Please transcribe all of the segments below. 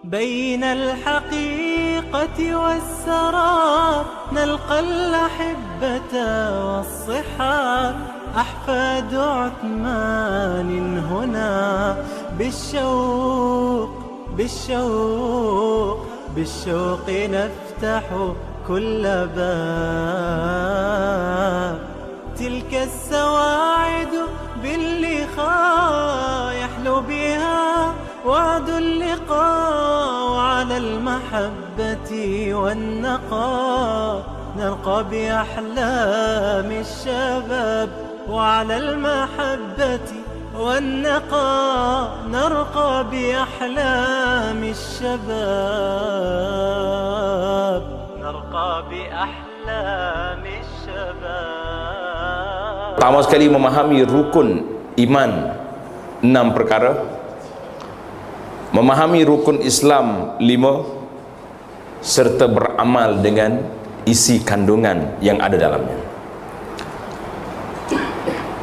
بين الحقيقة والسراب نلقى الأحبة والصحاب أحفاد عثمان هنا بالشوق نفتح كل باب تلك السواعد باللقاء يحلو بها وعد اللقاء وعلى المحبة والنقاء نرقى بأحلام الشباب وعلى المحبة والنقاء نرقى بأحلام الشباب نرقى بأحلام الشباب. Pertama sekali memahami rukun iman 6 perkara, memahami rukun Islam 5, serta beramal dengan isi kandungan yang ada dalamnya.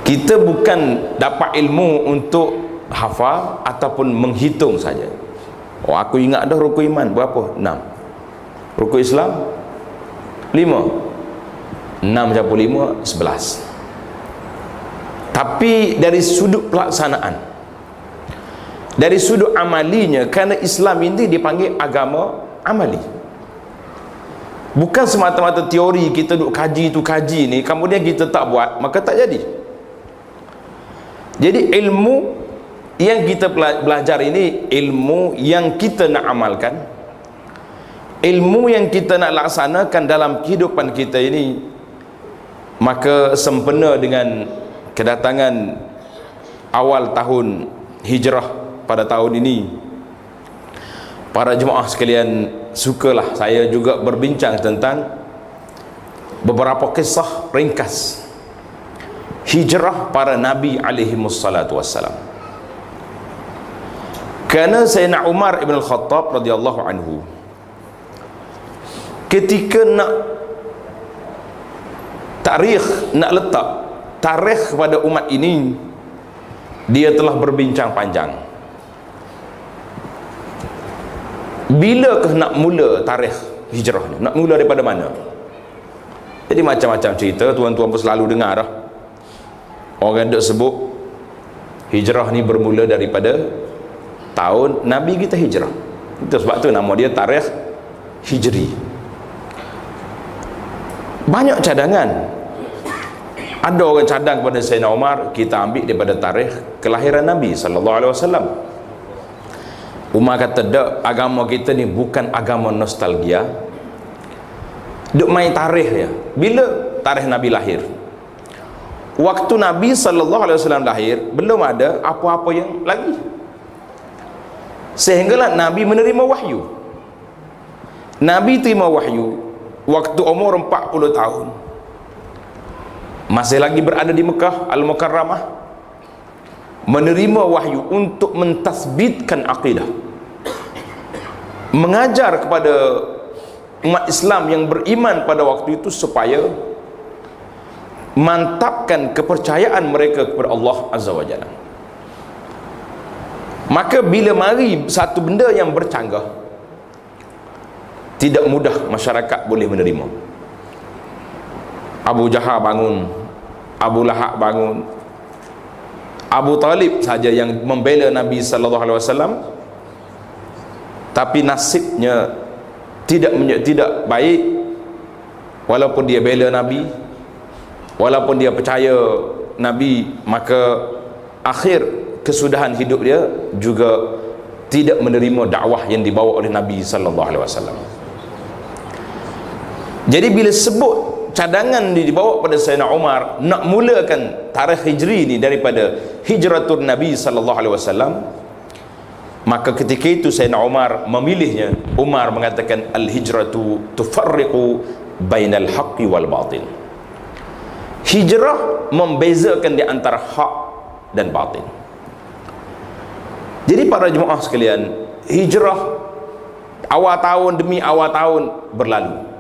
Kita bukan dapat ilmu untuk hafal ataupun menghitung saja. Oh, aku ingat dah rukun iman berapa? 6. Rukun Islam 5. 6 campur 5 11. Tapi dari sudut pelaksanaan, dari sudut amalinya, kerana Islam ini dipanggil agama amali, bukan semata-mata teori kita duk kaji tu kaji ni kemudian kita tak buat maka tak jadi. Jadi ilmu yang kita belajar ini ilmu yang kita nak amalkan, ilmu yang kita nak laksanakan dalam kehidupan kita ini. Maka sempena dengan kedatangan awal tahun hijrah pada tahun ini, para jemaah sekalian, sukalah saya juga berbincang tentang beberapa kisah ringkas hijrah para Nabi alaihimussalatu wassalam. Kerana Sayyidina Umar ibn al-Khattab radhiyallahu anhu ketika nak letak tarikh kepada umat ini, dia telah berbincang panjang. Bilakah nak mula tarikh hijrah ni? Nak mula daripada mana? Jadi macam-macam cerita, tuan-tuan pun selalu dengar dah. Orang duk sebut hijrah ni bermula daripada tahun Nabi kita hijrah. Itu sebab tu nama dia tarikh hijri. Banyak cadangan. Ada orang cadang kepada Sayyidina Umar, kita ambil daripada tarikh kelahiran Nabi sallallahu alaihi wasallam. Umar kata, "Dak, agama kita ni bukan agama nostalgia. Duk main tarikh ya. Bila tarikh Nabi lahir? Waktu Nabi sallallahu alaihi wasallam lahir, belum ada apa-apa yang lagi. Sehinggalah Nabi menerima wahyu. Nabi terima wahyu waktu umur 40 tahun. Masih lagi berada di Mekah Al-Mukarramah, menerima wahyu untuk mentasbitkan akidah, mengajar kepada umat Islam yang beriman pada waktu itu supaya mantapkan kepercayaan mereka kepada Allah Azza wa Jalla. Maka bila mari satu benda yang bercanggah, tidak mudah masyarakat boleh menerima. Abu Jahal bangun, Abu Lahab bangun, Abu Talib saja yang membela Nabi sallallahu alaihi wasallam, tapi nasibnya tidak baik. Walaupun dia bela Nabi, walaupun dia percaya Nabi, maka akhir kesudahan hidup dia juga tidak menerima dakwah yang dibawa oleh Nabi sallallahu alaihi wasallam. Jadi bila sebut cadangan dibawa pada Sayyidina Umar nak mulakan tarikh hijri ni daripada hijratul Nabi sallallahu alaihi wasallam, maka ketika itu Sayyidina Umar memilihnya. Umar mengatakan al-hijratu tufarriqu bainal haqqi wal batil. Hijrah membezakan di antara hak dan batil. Jadi para jemaah sekalian, hijrah awal tahun demi awal tahun berlalu.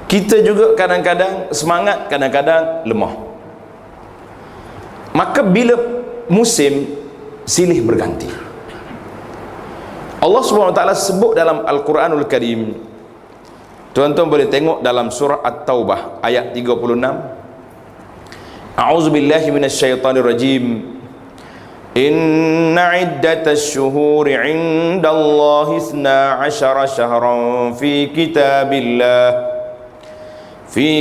Kita juga kadang-kadang semangat, kadang-kadang lemah. Maka bila musim silih berganti, Allah SWT sebut dalam Al-Quranul Karim. Tuan-tuan boleh tengok dalam surah At-Taubah ayat 36. A'udzubillahi minasyaitanir rajim. Inna iddatash syuhuri 'indallahi 12 syahran fi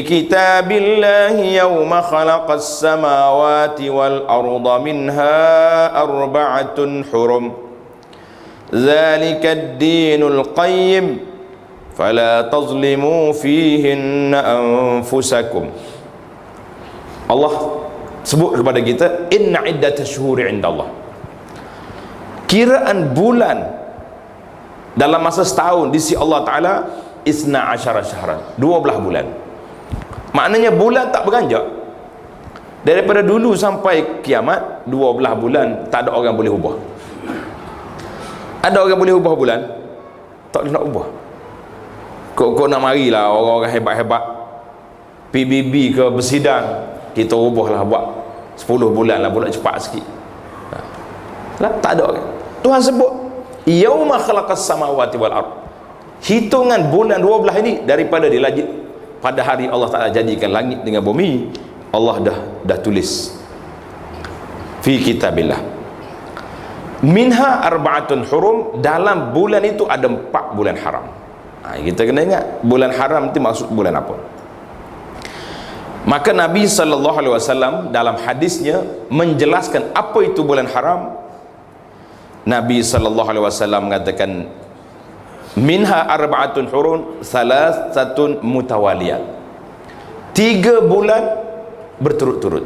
kitabillah yawma khalaqas samawati wal arda minha arba'atun hurum Zalikad dinul qayyim fala tazlimu fihinna anfusakum. Allah sebut kepada kita, inna iddatash syuhuri indallah, kiraan bulan dalam masa setahun di sisi Allah Ta'ala isna asyara syahran, 12 bulan. Maknanya bulan tak berganjak. Daripada dulu sampai kiamat 12 bulan, tak ada orang boleh ubah. Ada orang boleh ubah bulan? Tak ada nak ubah. Kok nak marilah orang-orang hebat-hebat PBB ke bersidang, kita ubahlah buat 10 bulan lah, bulan cepat sikit. Lah, tak ada orang. Tuhan sebut yauma khalaqas samawati wal ard, hitungan bulan 12 ini daripada dilajit pada hari Allah Ta'ala jadikan langit dengan bumi. Allah dah tulis fi kitabillah. Minha arba'atun hurum, dalam bulan itu ada 4 bulan haram. Kita kena ingat bulan haram itu maksud bulan apa. Maka Nabi SAW dalam hadisnya menjelaskan apa itu bulan haram. Nabi SAW mengatakan minha arba'atun hurum salasatun mutawaliyat, 3 bulan berturut-turut,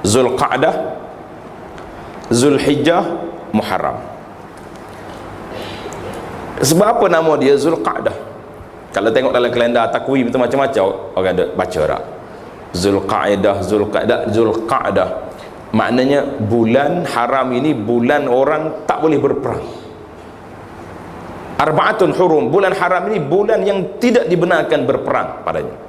Zulqa'dah, Zulhijjah, Muharram. Sebab apa nama dia Zulqa'dah? Kalau tengok dalam kalender takwim itu macam-macam orang ada baca tak? Zulqa'dah maknanya bulan haram ini bulan orang tak boleh berperang. Arba'atun hurum, bulan haram ini bulan yang tidak dibenarkan berperang padanya.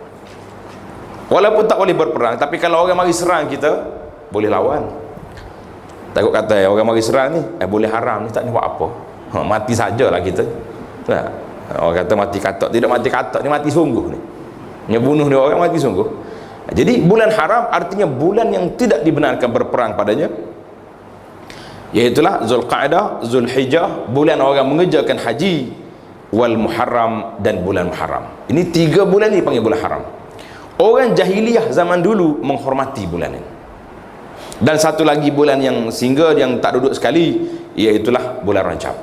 Walaupun tak boleh berperang, tapi kalau orang mari serang kita, boleh lawan. Takut kata orang mari serang ni boleh haram ni, tak ni buat apa, mati sajalah kita. Nah, orang kata mati katak, tidak mati katak ni, mati sungguh ni. Yang bunuh ni orang mati sungguh. Jadi bulan haram artinya bulan yang tidak dibenarkan berperang padanya, iaitulah Zulqa'dah, Zulhijjah, bulan orang mengerjakan haji, wal Muharram, dan bulan Muharram. Ini 3 bulan ni panggil bulan haram. Orang jahiliyah zaman dulu menghormati bulan ini. Dan satu lagi bulan yang single yang tak duduk sekali, iaitulah bulan Rajab.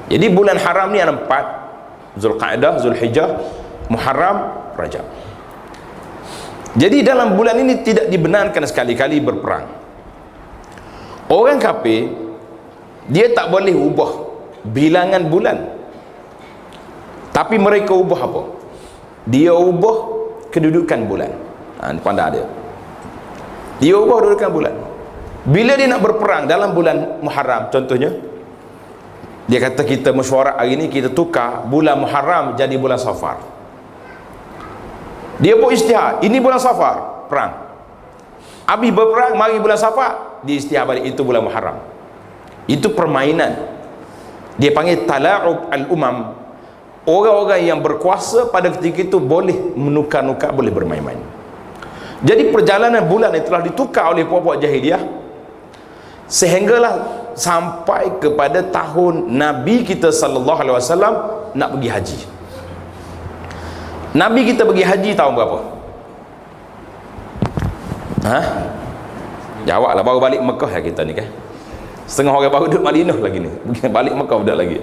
Jadi bulan haram ni ada 4, Zulqa'dah, Zulhijjah, Muharram, Rajab. Jadi dalam bulan ini tidak dibenarkan sekali-kali berperang. Orang kafir dia tak boleh ubah bilangan bulan, tapi mereka ubah apa? Dia ubah kedudukan bulan. Pandai dia. Dia ubah kedudukan bulan. Bila dia nak berperang dalam bulan Muharram, contohnya dia kata kita mesyuarat hari ni, kita tukar bulan Muharram jadi bulan Safar. Dia buat istihad, ini bulan Safar perang, habis berperang mari bulan Safar, dia istihad balik, itu bulan Muharram. Itu permainan, dia panggil tala'ub al-umam. Orang-orang yang berkuasa pada ketika itu boleh menukar-nukar, boleh bermain-main. Jadi perjalanan bulan ini telah ditukar oleh puak-puak jahiliah, sehinggalah sampai kepada tahun Nabi kita SAW nak pergi haji. Nabi kita pergi haji tahun berapa? Jawablah, baru balik Mekah ya kita ni kan. Setengah orang baru duduk Madinah lagi ni, balik Mekah dah lagi.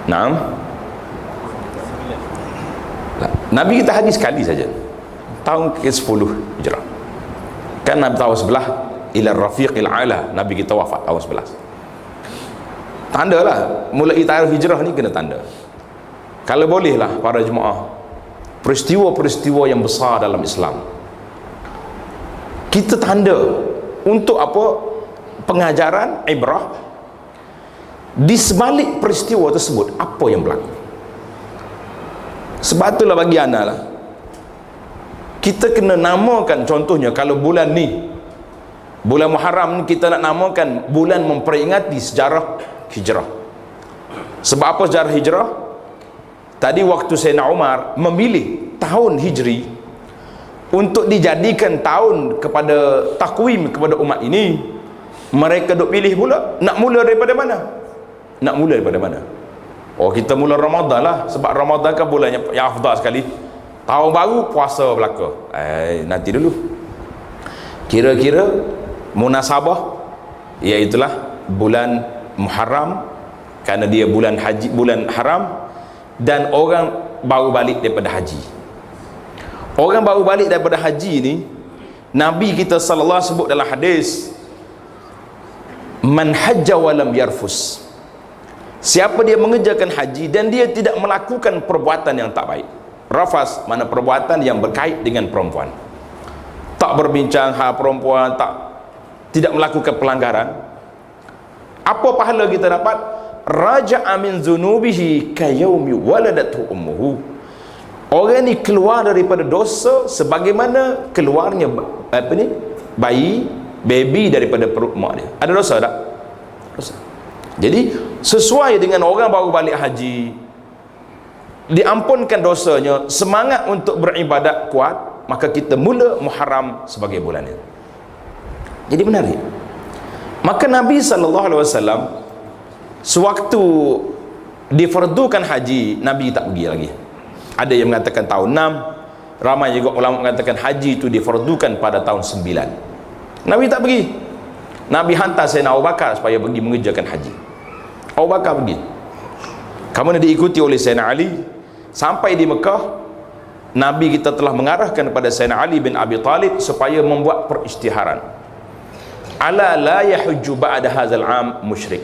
Naam. Nabi kita haji sekali saja, tahun ke-10 Hijrah. Kan Nabi tahun 11 ila rafiqil ala, Nabi kita wafat tahun 11. Tandalah mulai tarikh hijrah ni kena tanda. Kalau bolehlah para jemaah, peristiwa-peristiwa yang besar dalam Islam kita tanda untuk apa? Pengajaran, ibrah. Di sebalik peristiwa tersebut apa yang berlaku. Sebab itulah bagi anda lah, kita kena namakan, contohnya kalau bulan ni Bulan Muharram ni kita nak namakan bulan memperingati sejarah hijrah. Sebab apa sejarah hijrah? Tadi waktu Sayyidina Umar memilih tahun Hijri untuk dijadikan tahun kepada takwim kepada umat ini, mereka duk pilih pula nak mula daripada mana? Nak mula daripada mana? Oh, kita mula Ramadan lah, sebab Ramadan kan bulan yang afdal sekali. Tahun baru puasa belaka. Nanti dulu. Kira-kira munasabah, iaitulah bulan Muharram, kerana dia bulan haji, bulan haram, dan orang baru balik daripada haji. Orang baru balik daripada haji ni, Nabi kita sallallahu alaihi sebut dalam hadis, man hajja wa lam yarfus, siapa dia mengerjakan haji dan dia tidak melakukan perbuatan yang tak baik. Rafas mana perbuatan yang berkait dengan perempuan, tak berbincang hal perempuan, tidak melakukan pelanggaran. Apa pahala kita dapat? Raja'a min zunubihi kayaumi waladathu ummuhu. Orang ni keluar daripada dosa sebagaimana keluarnya bayi, baby daripada perut mak dia. Ada dosa tak? Dosa. Jadi sesuai dengan orang baru balik haji, diampunkan dosanya, semangat untuk beribadat kuat, maka kita mula Muharram sebagai bulan itu. Jadi menarik. Maka Nabi SAW sewaktu difardukan haji, Nabi tak pergi lagi. Ada yang mengatakan tahun 6, ramai juga ulama mengatakan haji itu difardukan pada tahun 9. Nabi tak pergi. Nabi hantar Sayyidina Abu Bakar supaya pergi mengerjakan haji. Abu Bakar pergi, kemudian diikuti oleh Sayyidina Ali. Sampai di Mekah, Nabi kita telah mengarahkan kepada Sayyidina Ali bin Abi Talib supaya membuat perisytiharan, ala la yahujju ba'da hadzal am musyrik.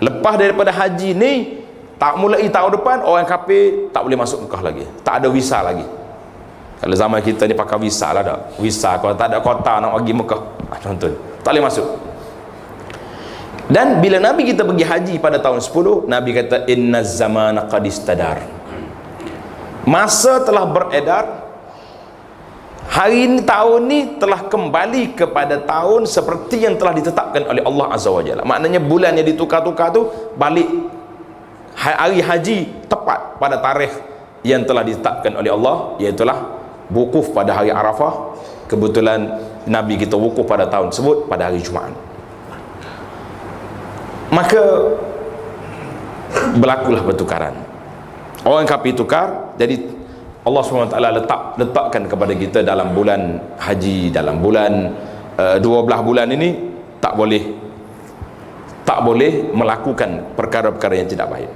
Lepas daripada haji ni, tak mulai tahun depan, orang kafir tak boleh masuk Mekah lagi, tak ada visa lagi. Kalau zaman kita ni pakai visa lah dah. Visa kalau tak ada kota nak pergi Mekah, contoh tak boleh masuk. Dan bila Nabi kita pergi haji pada tahun 10, Nabi kata inna zamana qad istadar, masa telah beredar, hari ini, tahun ni telah kembali kepada tahun seperti yang telah ditetapkan oleh Allah Azza wa Jalla. Maknanya bulan yang ditukar-tukar tu balik hari haji tepat pada tarikh yang telah ditetapkan oleh Allah, iaitulah wukuf pada hari Arafah. Kebetulan Nabi kita wukuf pada tahun tersebut pada hari Jumaat. Maka berlakulah pertukaran. Orang kafir tukar, jadi Allah SWT letakkan kepada kita dalam bulan haji, dalam bulan 12 bulan ini tak boleh melakukan perkara-perkara yang tidak baik.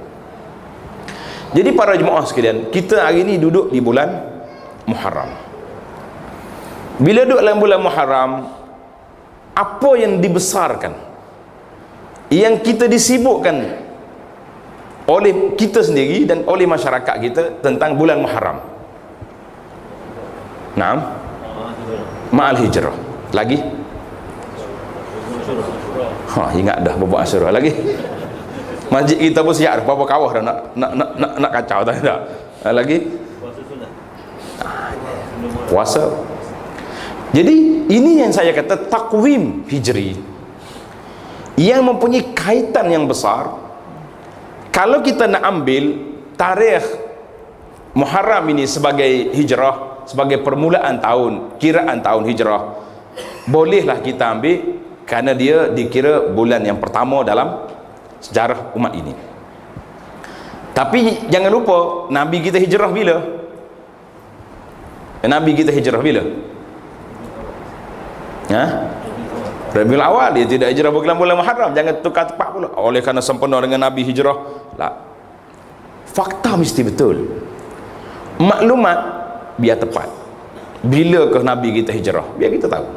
Jadi para jemaah sekalian, kita hari ini duduk di bulan Muharram. Bila duduk dalam bulan Muharram, apa yang dibesarkan, yang kita disibukkan oleh kita sendiri dan oleh masyarakat kita tentang bulan Muharram? Naam, ma'al hijrah. Lagi? Ingat dah bawa Asyura lagi. Masjid kita pun siap berapa kawah dah nak kacau tak ada. Lagi? Puasa. Jadi ini yang saya kata takwim hijri yang mempunyai kaitan yang besar. Kalau kita nak ambil tarikh Muharram ini sebagai hijrah, sebagai permulaan tahun, kiraan tahun hijrah, bolehlah kita ambil, kerana dia dikira bulan yang pertama dalam sejarah umat ini. Tapi jangan lupa, Nabi kita hijrah bila? Nabi kita hijrah bila? Rabiul Awal. Dia tidak hijrah bulan Muharram. Jangan tukar tepat pula oleh kerana sempena dengan Nabi hijrah. Tak. Fakta mesti betul, maklumat biar tepat. Bila ke Nabi kita hijrah, biar kita tahu.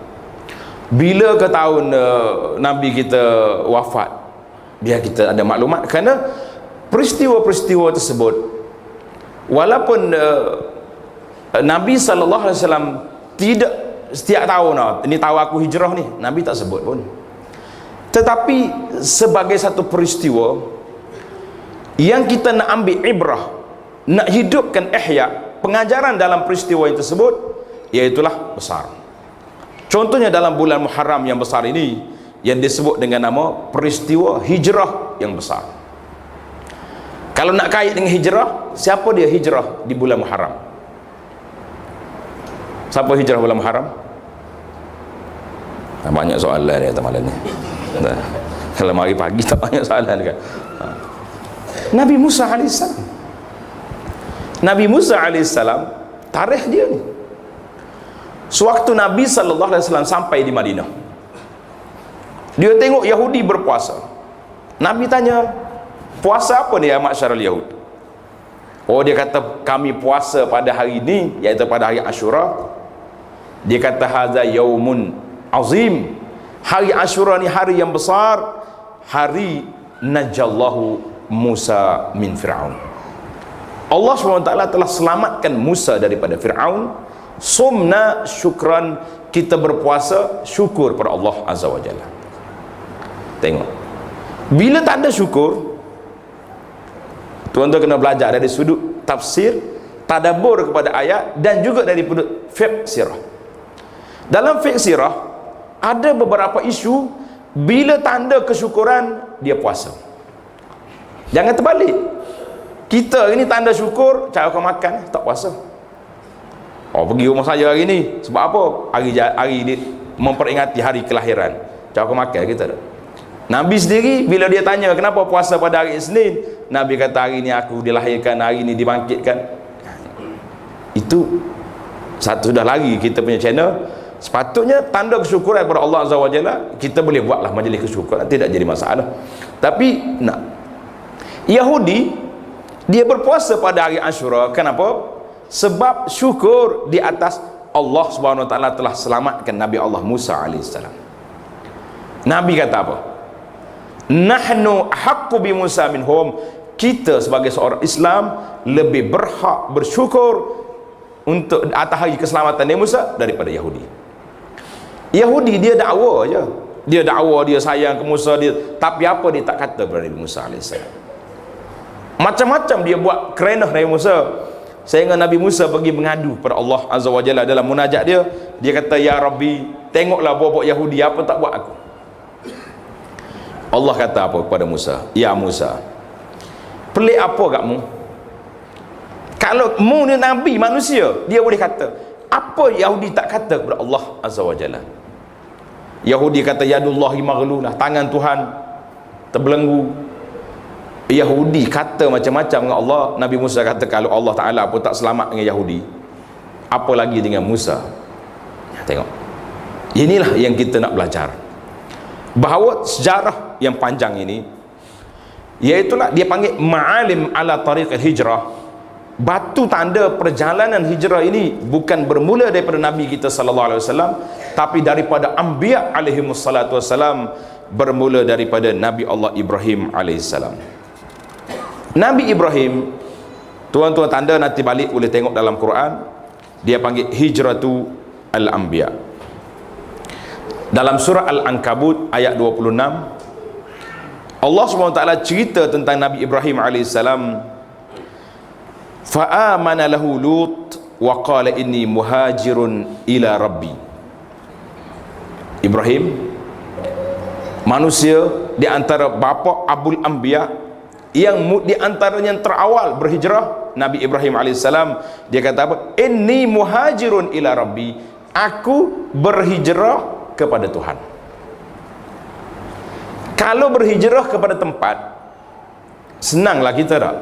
Bila ke tahun Nabi kita wafat, biar kita ada maklumat. Kerana peristiwa-peristiwa tersebut, walaupun Nabi SAW tidak setiap tahun, ini tahu aku hijrah ni, Nabi tak sebut pun. Tetapi sebagai satu peristiwa yang kita nak ambil ibrah, nak hidupkan ihya, pengajaran dalam peristiwa yang tersebut, iaitulah besar. Contohnya dalam bulan Muharram yang besar ini, yang disebut dengan nama peristiwa hijrah yang besar. Kalau nak kait dengan hijrah, siapa dia hijrah di bulan Muharram? Siapa hijrah bulan Muharram? Banyak soalan dia malam ni. Kalau mari pagi tak banyak soalan kan. Nabi Musa AS. Nabi Musa AS, tarikh dia ni. Sewaktu Nabi SAW sampai di Madinah, dia tengok Yahudi berpuasa. Nabi tanya, puasa apa ni ya masyarul Yahud? Oh, dia kata kami puasa pada hari ini, iaitu pada hari Ashura. Dia kata hadza yaumun azim. Hari Ashura ni hari yang besar, hari najallahu Musa min Fir'aun. Allah SWT telah selamatkan Musa daripada Fir'aun. Sumna syukran, kita berpuasa syukur pada Allah Azza wa Jalla. Tengok, bila tak ada syukur, tuan-tuan kena belajar dari sudut tafsir, tadabbur kepada ayat, dan juga dari sudut fiqh sirah. Dalam fiqh sirah ada beberapa isu, bila tanda kesyukuran dia puasa. Jangan terbalik. Kita ini tanda syukur, cara kau makan tak puasa. Oh, pergi rumah saya hari ni sebab apa? Hari dia memperingati hari kelahiran. Cara kau makan kita tak. Nabi sendiri bila dia tanya kenapa puasa pada hari Isnin, Nabi kata hari ni aku dilahirkan, hari ni dibangkitkan. Itu satu sudah lagi kita punya channel. Sepatutnya tanda kesyukuran kepada Allah Azza wa Jalla, kita boleh buatlah majlis kesyukuran, tidak jadi masalah. Tapi Yahudi dia berpuasa pada hari Ashura. Kenapa? Sebab syukur di atas Allah Subhanahu wa taala telah selamatkan Nabi Allah Musa alaihissalam. Nabi kata apa? Nahnu haqqu bi Musa minhum. Kita sebagai seorang Islam lebih berhak bersyukur untuk atas hari keselamatan Nabi Musa daripada Yahudi. Yahudi dia dakwa je. Dia dakwa dia sayang ke Musa dia, tapi apa dia tak kata kepada Nabi Musa alaihissalam. Macam-macam dia buat kerana Nabi Musa. Sehingga Nabi Musa pergi mengadu pada Allah Azza wa Jalla dalam munajat dia. Dia kata, ya Rabbi, tengoklah buat-buat Yahudi apa tak buat aku. Allah kata apa kepada Musa? Ya Musa, pelik apa katmu? Kalau mu ni Nabi manusia, dia boleh kata apa Yahudi tak kata kepada Allah Azza wa Jalla. Yahudi kata yadullahi maghlulah, tangan Tuhan terbelenggu. Yahudi kata macam-macam dengan Allah. Nabi Musa kata kalau Allah Ta'ala pun tak selamat dengan Yahudi, apa lagi dengan Musa? Tengok, inilah yang kita nak belajar, bahawa sejarah yang panjang ini, iaitulah dia panggil ma'alim ala tariq hijrah. Batu tanda perjalanan hijrah ini bukan bermula daripada Nabi kita sallallahu alaihi wasallam, tapi daripada anbiya alaihi wassalatu wassalam, bermula daripada Nabi Allah Ibrahim alaihissalam. Nabi Ibrahim, tuan-tuan tanda nanti balik boleh tengok dalam Quran, dia panggil hijratu al-anbiya. Dalam surah Al-Ankabut ayat 26, Allah SWT cerita tentang Nabi Ibrahim alaihissalam. Fa'amana lahu Lut wa qala inni muhajirun ila rabbi. Ibrahim, manusia di antara bapa Abul Anbiya, yang di antaranya yang terawal berhijrah, Nabi Ibrahim alaihissalam, dia kata apa? Inni muhajirun ila rabbi, aku berhijrah kepada Tuhan. Kalau berhijrah kepada tempat, senanglah kita tak?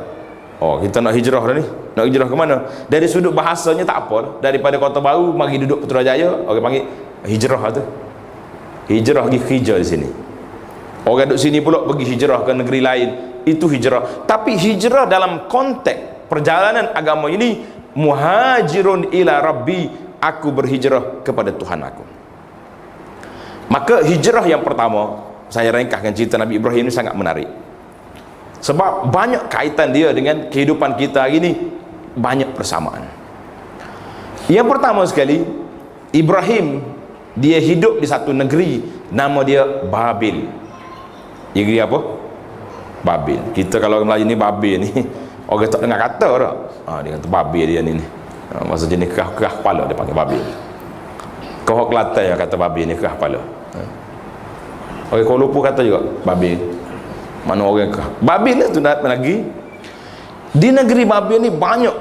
Oh, kita nak hijrah dah ni. Nak hijrah ke mana? Dari sudut bahasanya tak apa. Daripada Kota Baru mari duduk Putrajaya, orang panggil hijrah tu. Hijrah pergi kerja di sini. Orang duduk sini pula pergi hijrah ke negeri lain, itu hijrah. Tapi hijrah dalam konteks perjalanan agama ini, muhajirun ila rabbi, aku berhijrah kepada Tuhan aku. Maka hijrah yang pertama, saya ringkaskan cerita Nabi Ibrahim ini sangat menarik, sebab banyak kaitan dia dengan kehidupan kita hari ini, banyak persamaan. Yang pertama sekali, Ibrahim dia hidup di satu negeri, nama dia Babil. Negeri apa? Babil. Kita kalau orang Melayu ni Babil ni, orang tak dengar kata tak? Dia kata Babil dia ni. Masa jenis kerah-kerah kepala dia panggil Babil. Kau Kelantan yang kata babi ni kah kepala. Orang Kuala Lumpur kata juga babi. Mana orang kah? Babi ni tu nak lagi. Di negeri babi ni banyak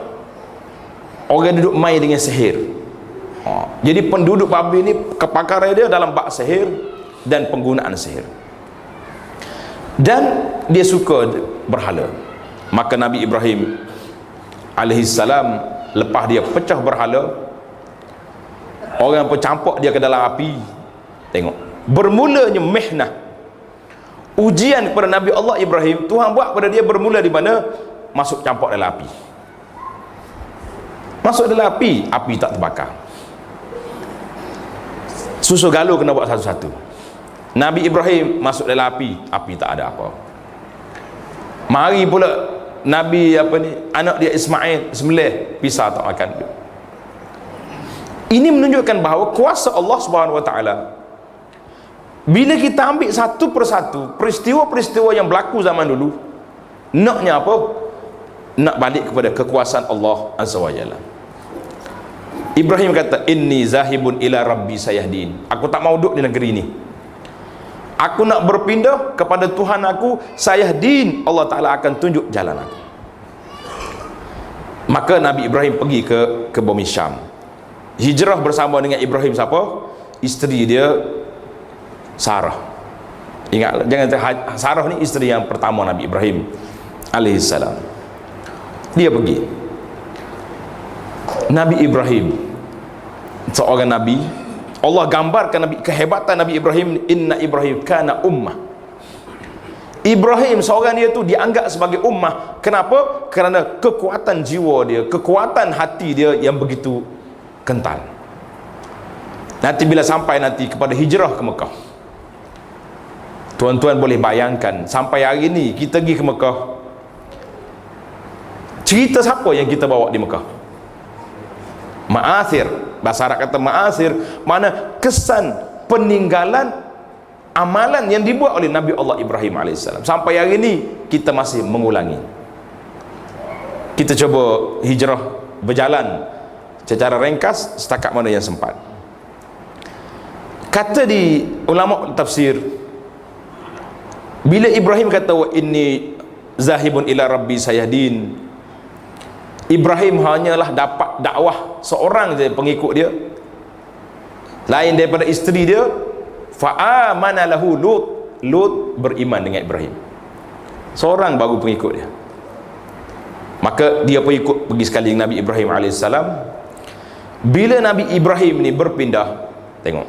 orang duduk main dengan sihir. Jadi penduduk babi ni kepakaran dia dalam bab sihir dan penggunaan sihir. Dan dia suka berhala. Maka Nabi Ibrahim alaihissalam lepas dia pecah berhala, orang pun campak dia ke dalam api. Tengok, bermulanya mihnah, ujian kepada Nabi Allah Ibrahim. Tuhan buat pada dia bermula di mana? Masuk campak dalam api. Masuk dalam api, api tak terbakar. Susu galuh kena buat satu-satu. Nabi Ibrahim masuk dalam api, api tak ada apa. Mari pula Nabi anak dia Ismail sembelih, pisah tak makan. Ini menunjukkan bahawa kuasa Allah Subhanahu Wa Taala. Bila kita ambil satu persatu peristiwa-peristiwa yang berlaku zaman dulu, naknya apa? Nak balik kepada kekuasaan Allah Azza wa Jalla. Ibrahim kata, inni zahibun ila rabbi sayahdin. Aku tak mau duduk di negeri ini. Aku nak berpindah kepada Tuhan aku, sayahdin. Allah Ta'ala akan tunjuk jalan aku. Maka Nabi Ibrahim pergi ke bumi Syam. Hijrah bersama dengan Ibrahim siapa? Isteri dia Sarah. Ingat, jangan Sarah ni isteri yang pertama Nabi Ibrahim alaihissalam. Dia pergi. Nabi Ibrahim seorang nabi, Allah gambarkan kehebatan Nabi Ibrahim. Inna Ibrahim kana ummah. Ibrahim seorang dia tu dianggap sebagai ummah. Kenapa? Kerana kekuatan jiwa dia, kekuatan hati dia yang begitu kental. Nanti bila sampai nanti kepada hijrah ke Mekah, tuan-tuan boleh bayangkan sampai hari ni kita pergi ke Mekah, cerita siapa yang kita bawa di Mekah? Ma'athir. Bahasa Arab kata ma'athir, mana kesan peninggalan amalan yang dibuat oleh Nabi Allah Ibrahim AS. Sampai hari ini kita masih mengulangi. Kita coba hijrah berjalan secara ringkas setakat mana yang sempat. Kata di ulama tafsir, bila Ibrahim kata wa inni zahibun ila rabbi sayahdin, Ibrahim hanyalah dapat dakwah seorang je pengikut dia, lain daripada isteri dia. Fa'amana lahu Lut. Lut beriman dengan Ibrahim, seorang baru pengikut dia. Maka dia pun ikut pergi sekali dengan Nabi Ibrahim AS. Bila Nabi Ibrahim ni berpindah, tengok,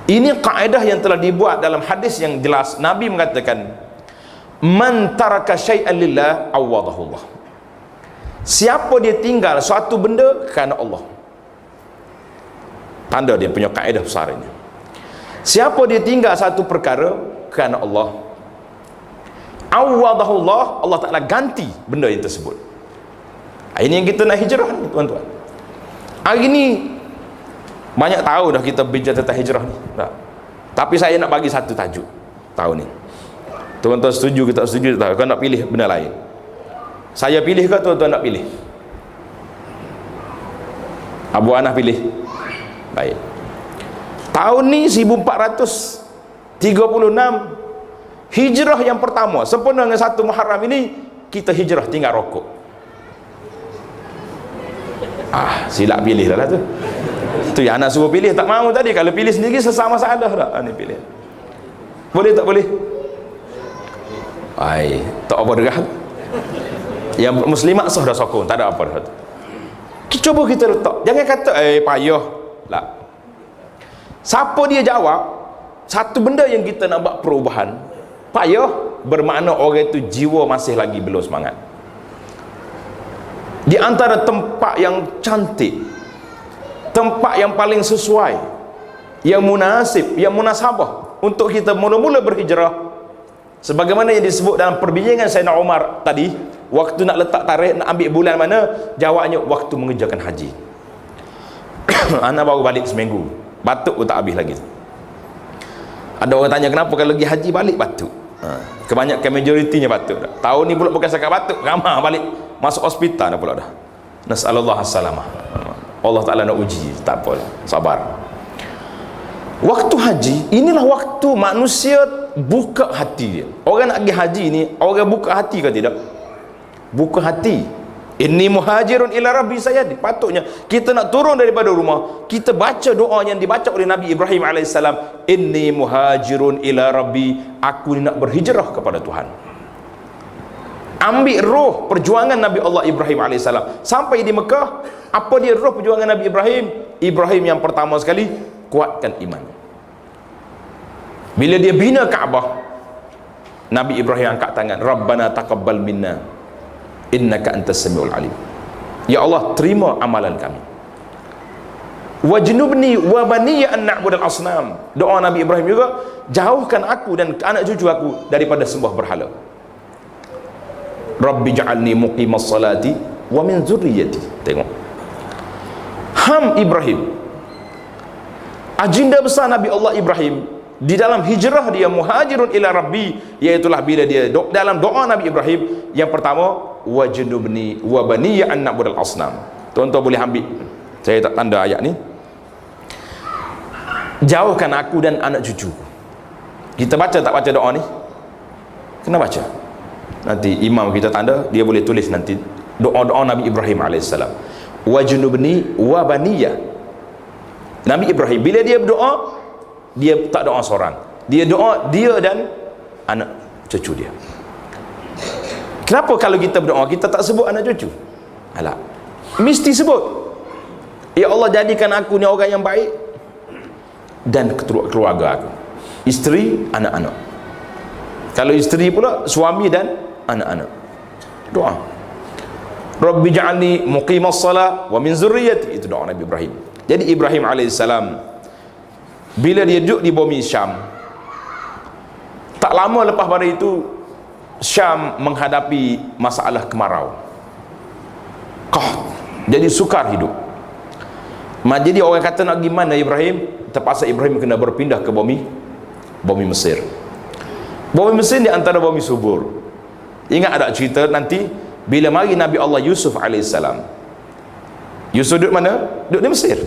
ini kaedah yang telah dibuat dalam hadis yang jelas. Nabi mengatakan, man taraka syai'an lillah awadahullah. Siapa dia tinggal suatu benda kerana Allah. Tanda dia punya kaedah besar ini. Siapa dia tinggal satu perkara kerana Allah, awadahullah, Allah Ta'ala ganti benda yang tersebut. Ini yang kita nak hijrah ni, tuan-tuan. Hari ni banyak tahu dah kita bincang tentang hijrah ni tak? Tapi saya nak bagi satu tajuk tahun ni. Tuan-tuan setuju ke tak setuju tak tahu. Kau nak pilih benda lain, saya pilih ke tuan-tuan nak pilih? Abu Anah pilih. Baik. Tahun ni 1436, hijrah yang pertama sempena dengan 1 Muharram ini, kita hijrah tinggal rokok. Silap pilih dah lah tu. Tu yang anak suruh pilih tak mahu tadi. Kalau pilih sendiri sesama masalah tak. Ni pilih. Boleh tak boleh? Tak apa derah. Yang muslimat sah dah sokong, tak ada apa dah. Cuba kita letak, jangan kata payah lah. Siapa dia jawab satu benda yang kita nak buat perubahan, payah, bermakna orang itu jiwa masih lagi belum semangat. Di antara tempat yang cantik, tempat yang paling sesuai, yang munasib, yang munasabah untuk kita mula-mula berhijrah, sebagaimana yang disebut dalam perbincangan Sayyidina Umar tadi, waktu nak letak tarikh, nak ambil bulan mana, jawabnya waktu mengerjakan haji. Anak baru balik seminggu, batuk pun tak habis lagi. Ada orang tanya kenapa kalau pergi haji balik batuk. Kebanyakan majoritinya batuk dah. Tahun ni pula bukan sekat batuk, ramah balik masuk hospital dah pula dah. Nasallallahu as-salamah. Allah Ta'ala nak uji, tak apa, sabar. Waktu haji, inilah waktu manusia buka hati dia. Orang nak pergi haji ni, orang buka hati ke tidak? Buka hati. Inni muhajirun ila rabbi sayadi. Patutnya kita nak turun daripada rumah, kita baca doa yang dibaca oleh Nabi Ibrahim alaihissalam. Inni muhajirun ila rabbi. Aku ni nak berhijrah kepada Tuhan. Ambil roh perjuangan Nabi Allah Ibrahim alaihissalam. Sampai di Mekah, apa dia roh perjuangan Nabi Ibrahim? Ibrahim yang pertama sekali, kuatkan iman. Bila dia bina Kaabah, Nabi Ibrahim angkat tangan, Rabbana taqabbal minna innaka antas samiul alim. Ya Allah, terima amalan kami. Wajnubni wa baniya an na'budal asnam. Doa Nabi Ibrahim juga, jauhkan aku dan anak cucu aku daripada sembah berhala. Rabbi ja'alni muqimas salati wa min zurriyyati. Tengok, Ibrahim, agenda besar Nabi Allah Ibrahim di dalam hijrah dia muhajirun ila rabbi, iaitulah bila dia dalam doa Nabi Ibrahim yang pertama, wajnubni wa baniya an na'budal asnam. Tuan-tuan boleh ambil, saya tak tanda ayat ni, jauhkan aku dan anak cucu. Kita baca tak baca doa ni? Kena baca. Nanti imam kita tanda, dia boleh tulis nanti doa-doa Nabi Ibrahim alaihissalam. Wajnubni wa baniya. Nabi Ibrahim bila dia berdoa, dia tak doa seorang, dia doa dia dan anak cucu dia. Kenapa kalau kita berdoa kita tak sebut anak cucu? Alah, mesti sebut, ya Allah jadikan aku ni orang yang baik dan keluarga aku, isteri, anak-anak. Kalau isteri pula, suami dan anak-anak. Doa, Rabbi ja'alni muqimas salat wa min zurriyyati. Itu doa Nabi Ibrahim. Jadi Ibrahim alaihissalam bila dia duduk di bumi Syam, tak lama lepas pada itu Syam menghadapi masalah kemarau, jadi sukar hidup. Jadi orang kata nak pergi mana Ibrahim, terpaksa Ibrahim kena berpindah ke bumi Mesir. Bumi Mesir di antara bumi subur. Ingat ada cerita nanti bila mari Nabi Allah Yusuf alaihissalam. Yusuf duduk mana? Duduk di Mesir.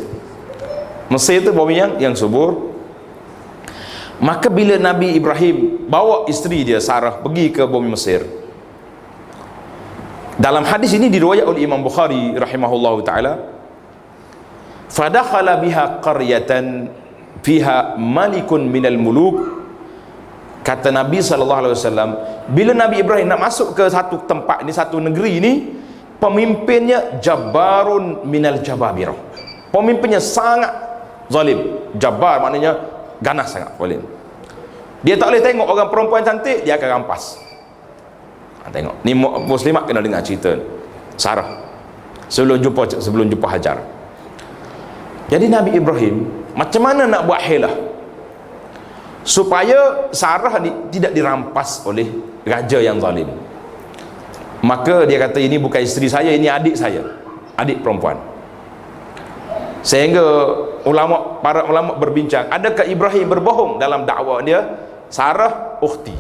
Mesir itu bumi yang subur. Maka bila Nabi Ibrahim bawa isteri dia Sarah pergi ke bumi Mesir, dalam hadis ini diriwayat oleh Imam Bukhari rahimahullahu taala, fadakhala biha qaryatan fiha malikun minal muluk. Kata Nabi SAW, bila Nabi Ibrahim nak masuk ke satu tempat ni, satu negeri ni, pemimpinnya jabbarun minal jababirah. Pemimpinnya sangat zalim. Jabbar maknanya ganas sangat, zalim. Dia tak boleh tengok orang perempuan cantik, dia akan rampas. Tengok ni muslimat kena dengar cerita Sarah sebelum jumpa Hajar. Jadi Nabi Ibrahim macam mana nak buat hilah supaya Sarah tidak dirampas oleh raja yang zalim. Maka dia kata, ini bukan isteri saya, ini adik saya, adik perempuan. Sehingga para ulama berbincang, adakah Ibrahim berbohong dalam dakwah dia? Sarah ukhti.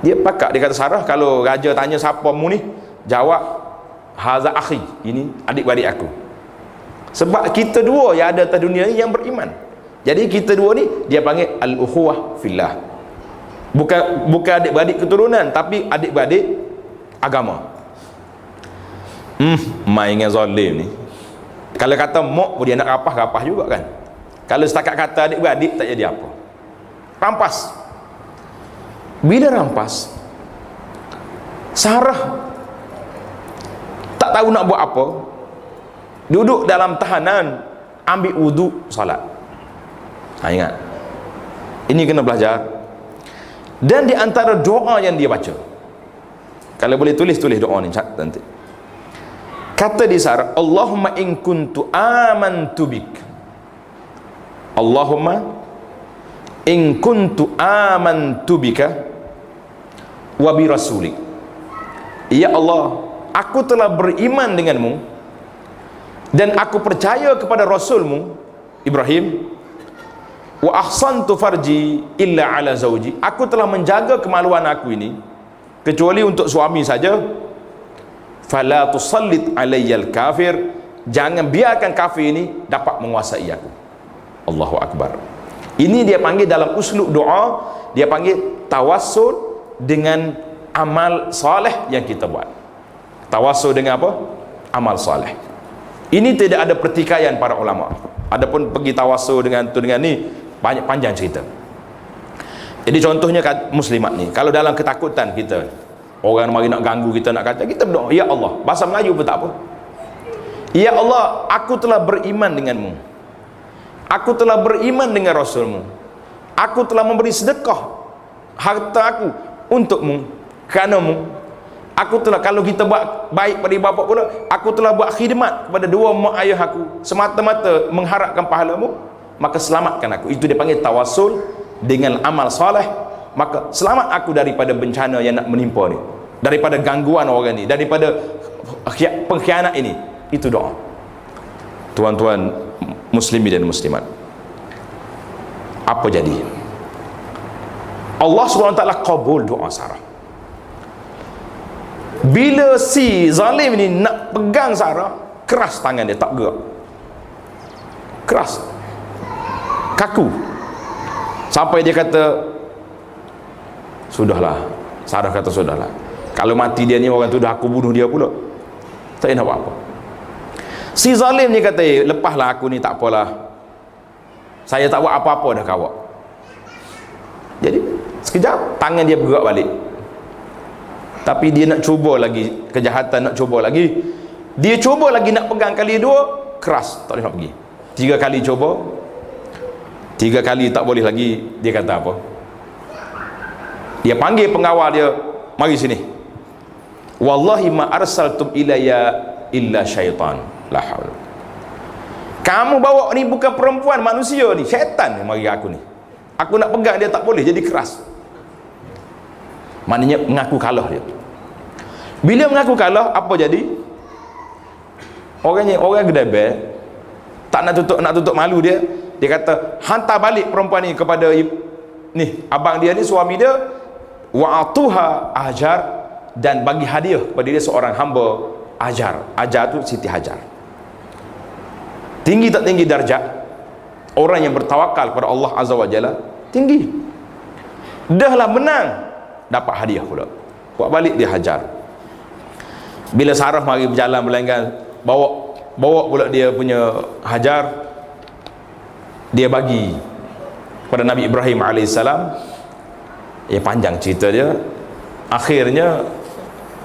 Dia pakak, dia kata Sarah, kalau raja tanya siapa mu ni, jawab haza akhi, ini adik-beradik aku. Sebab kita dua yang ada atas dunia ni yang beriman. Jadi kita dua ni dia panggil al-ukhuwah fillah. Bukan adik-beradik keturunan, tapi adik-beradik agama. Main dengan zalim ni. Kalau kata mok pun dia nak rapah juga kan. Kalau setakat kata adik-beradik tak jadi apa. Rampas. Bila rampas, Sarah tak tahu nak buat apa, duduk dalam tahanan, ambil wuduk, salat. Ingat, ini kena belajar. Dan di antara doa yang dia baca, kalau boleh tulis doa ni nanti. Kata di Sarah, Allahumma in kuntu amantu bik, Allahumma in kuntu amantu bika wa bi rasulik. Ya Allah, aku telah beriman denganmu dan aku percaya kepada rasulmu Ibrahim. Wa ahsantu farji illa ala zawji. Aku telah menjaga kemaluan aku ini kecuali untuk suami saja. Fala tusallit alayyal kafir. Jangan biarkan kafir ini dapat menguasai aku. Allahu Akbar. Ini dia panggil dalam uslub doa, dia panggil tawassul dengan amal soleh yang kita buat. Tawassul dengan apa? Amal soleh. Ini tidak ada pertikaian para ulama. Adapun pergi tawassul dengan tu dengan ni, banyak panjang cerita. Jadi contohnya muslimat ni, kalau dalam ketakutan kita, orang mari nak ganggu kita, nak kata, kita berdoa, ya Allah. Bahasa Melayu pun tak apa. Ya Allah, aku telah beriman denganmu. Aku telah beriman dengan Rasulmu. Aku telah memberi sedekah harta aku untukmu, kerana-mu. Aku telah, kalau kita buat baik pada ibu bapa pula, aku telah buat khidmat kepada dua mak ayah aku semata-mata mengharapkan pahalamu, maka selamatkan aku. Itu dia panggil tawassul dengan amal soleh. Maka selamat aku daripada bencana yang nak menimpa ni, daripada gangguan orang ni, daripada pengkhianat ini. Itu doa. Tuan-tuan muslimin dan muslimat, apa jadi? Allah SWT kabul doa Sarah. Bila si zalim ni nak pegang Sarah, keras tangan dia, tak gerak, keras, kaku, sampai dia kata, sudahlah. Sarah kata, sudahlah, kalau mati dia ni, orang tu dah aku bunuh dia pula, tak nak buat apa. Si zalim ni kata, lepaslah aku ni, tak apalah, saya tak buat apa-apa dah kawak. Jadi sekejap tangan dia bergerak balik, tapi dia nak cuba lagi kejahatan, nak cuba lagi, dia cuba lagi nak pegang kali dua, keras, tak boleh nak pergi. 3 kali cuba, 3 kali tak boleh lagi. Dia kata apa? Dia panggil pengawal dia, mari sini. Wallahi ma arsaltum ilayya illa syaitan, la haul. Kamu bawa ni bukan perempuan, manusia ni, syaitan ni mari aku ni. Aku nak pegang dia tak boleh, jadi keras. Maknanya mengaku kalah dia. Bila mengaku kalah, apa jadi? Orang gedebel, tak nak tutup malu dia. Dia kata, hantar balik perempuan ni kepada ni abang dia ni, suami dia, wa'atuha Hajar, dan bagi hadiah kepada dia seorang hamba Hajar. Hajar tu Siti Hajar. Tinggi tak tinggi darjat orang yang bertawakal kepada Allah Azza wa Jalla, tinggi. Dah lah menang, dapat hadiah pula, buat balik dia Hajar. Bila Sarah mari berjalan berlenggan, bawa pula dia punya Hajar, dia bagi kepada Nabi Ibrahim alaihissalam. Ya, panjang cerita dia. Akhirnya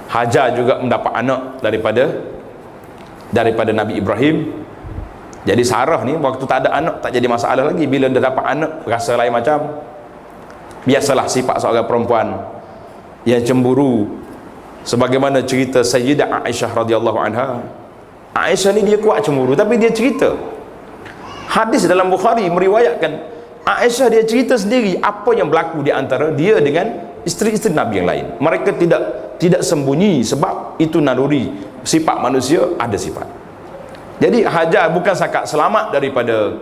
Hajar juga mendapat anak daripada Nabi Ibrahim. Jadi Sarah ni waktu tak ada anak tak jadi masalah lagi. Bila dia dapat anak, rasa lain macam. Biasalah sifat seorang perempuan yang cemburu, sebagaimana cerita Sayyidah Aisyah radhiyallahu anha. Aisyah ni dia kuat cemburu, tapi dia cerita, hadis dalam Bukhari meriwayatkan, Aisyah dia cerita sendiri apa yang berlaku di antara dia dengan isteri-isteri Nabi yang lain. Mereka tidak sembunyi, sebab itu naluri, sifat manusia ada sifat. Jadi Hajar bukan sakat selamat daripada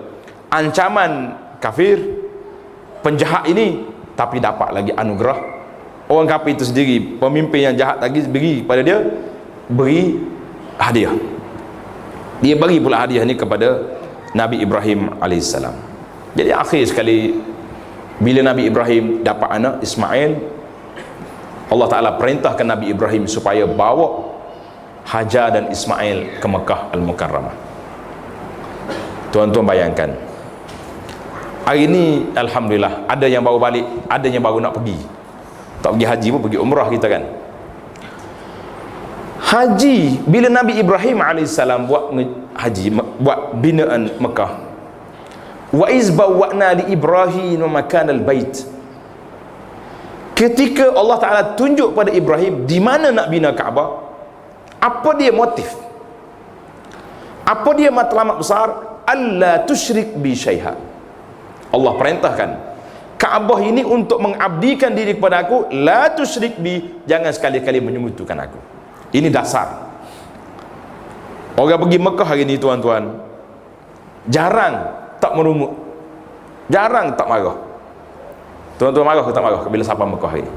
ancaman kafir, penjahat ini, tapi dapat lagi anugerah. Orang kafir itu sendiri, pemimpin yang jahat lagi, beri pada dia, beri hadiah. Dia bagi pula hadiah ni kepada Nabi Ibrahim alaihissalam. Jadi akhir sekali, bila Nabi Ibrahim dapat anak Ismail, Allah Ta'ala perintahkan Nabi Ibrahim supaya bawa Hajar dan Ismail ke Mekah Al-Mukarramah. Tuan-tuan bayangkan, hari ini alhamdulillah ada yang baru balik, ada yang baru nak pergi. Tak pergi haji pun pergi umrah kita kan. Haji, bila Nabi Ibrahim alaihissalam buat haji, buat binaan Mekah, wa izbawwa'na li Ibrahim makanal bait, ketika Allah Ta'ala tunjuk pada Ibrahim di mana nak bina Kaabah, apa dia motif, apa dia matlamat besar? Allah tusyrik bi syai'a. Allah perintahkan Kaabah ini untuk mengabdikan diri kepada aku, la tusyrik bi, jangan sekali-kali menyekutukan aku. Ini dasar. Orang pergi Mekah hari ini tuan-tuan, jarang tak merumut, jarang tak marah. Tuan-tuan marah ke tak marah bila sampai Mekah hari ini?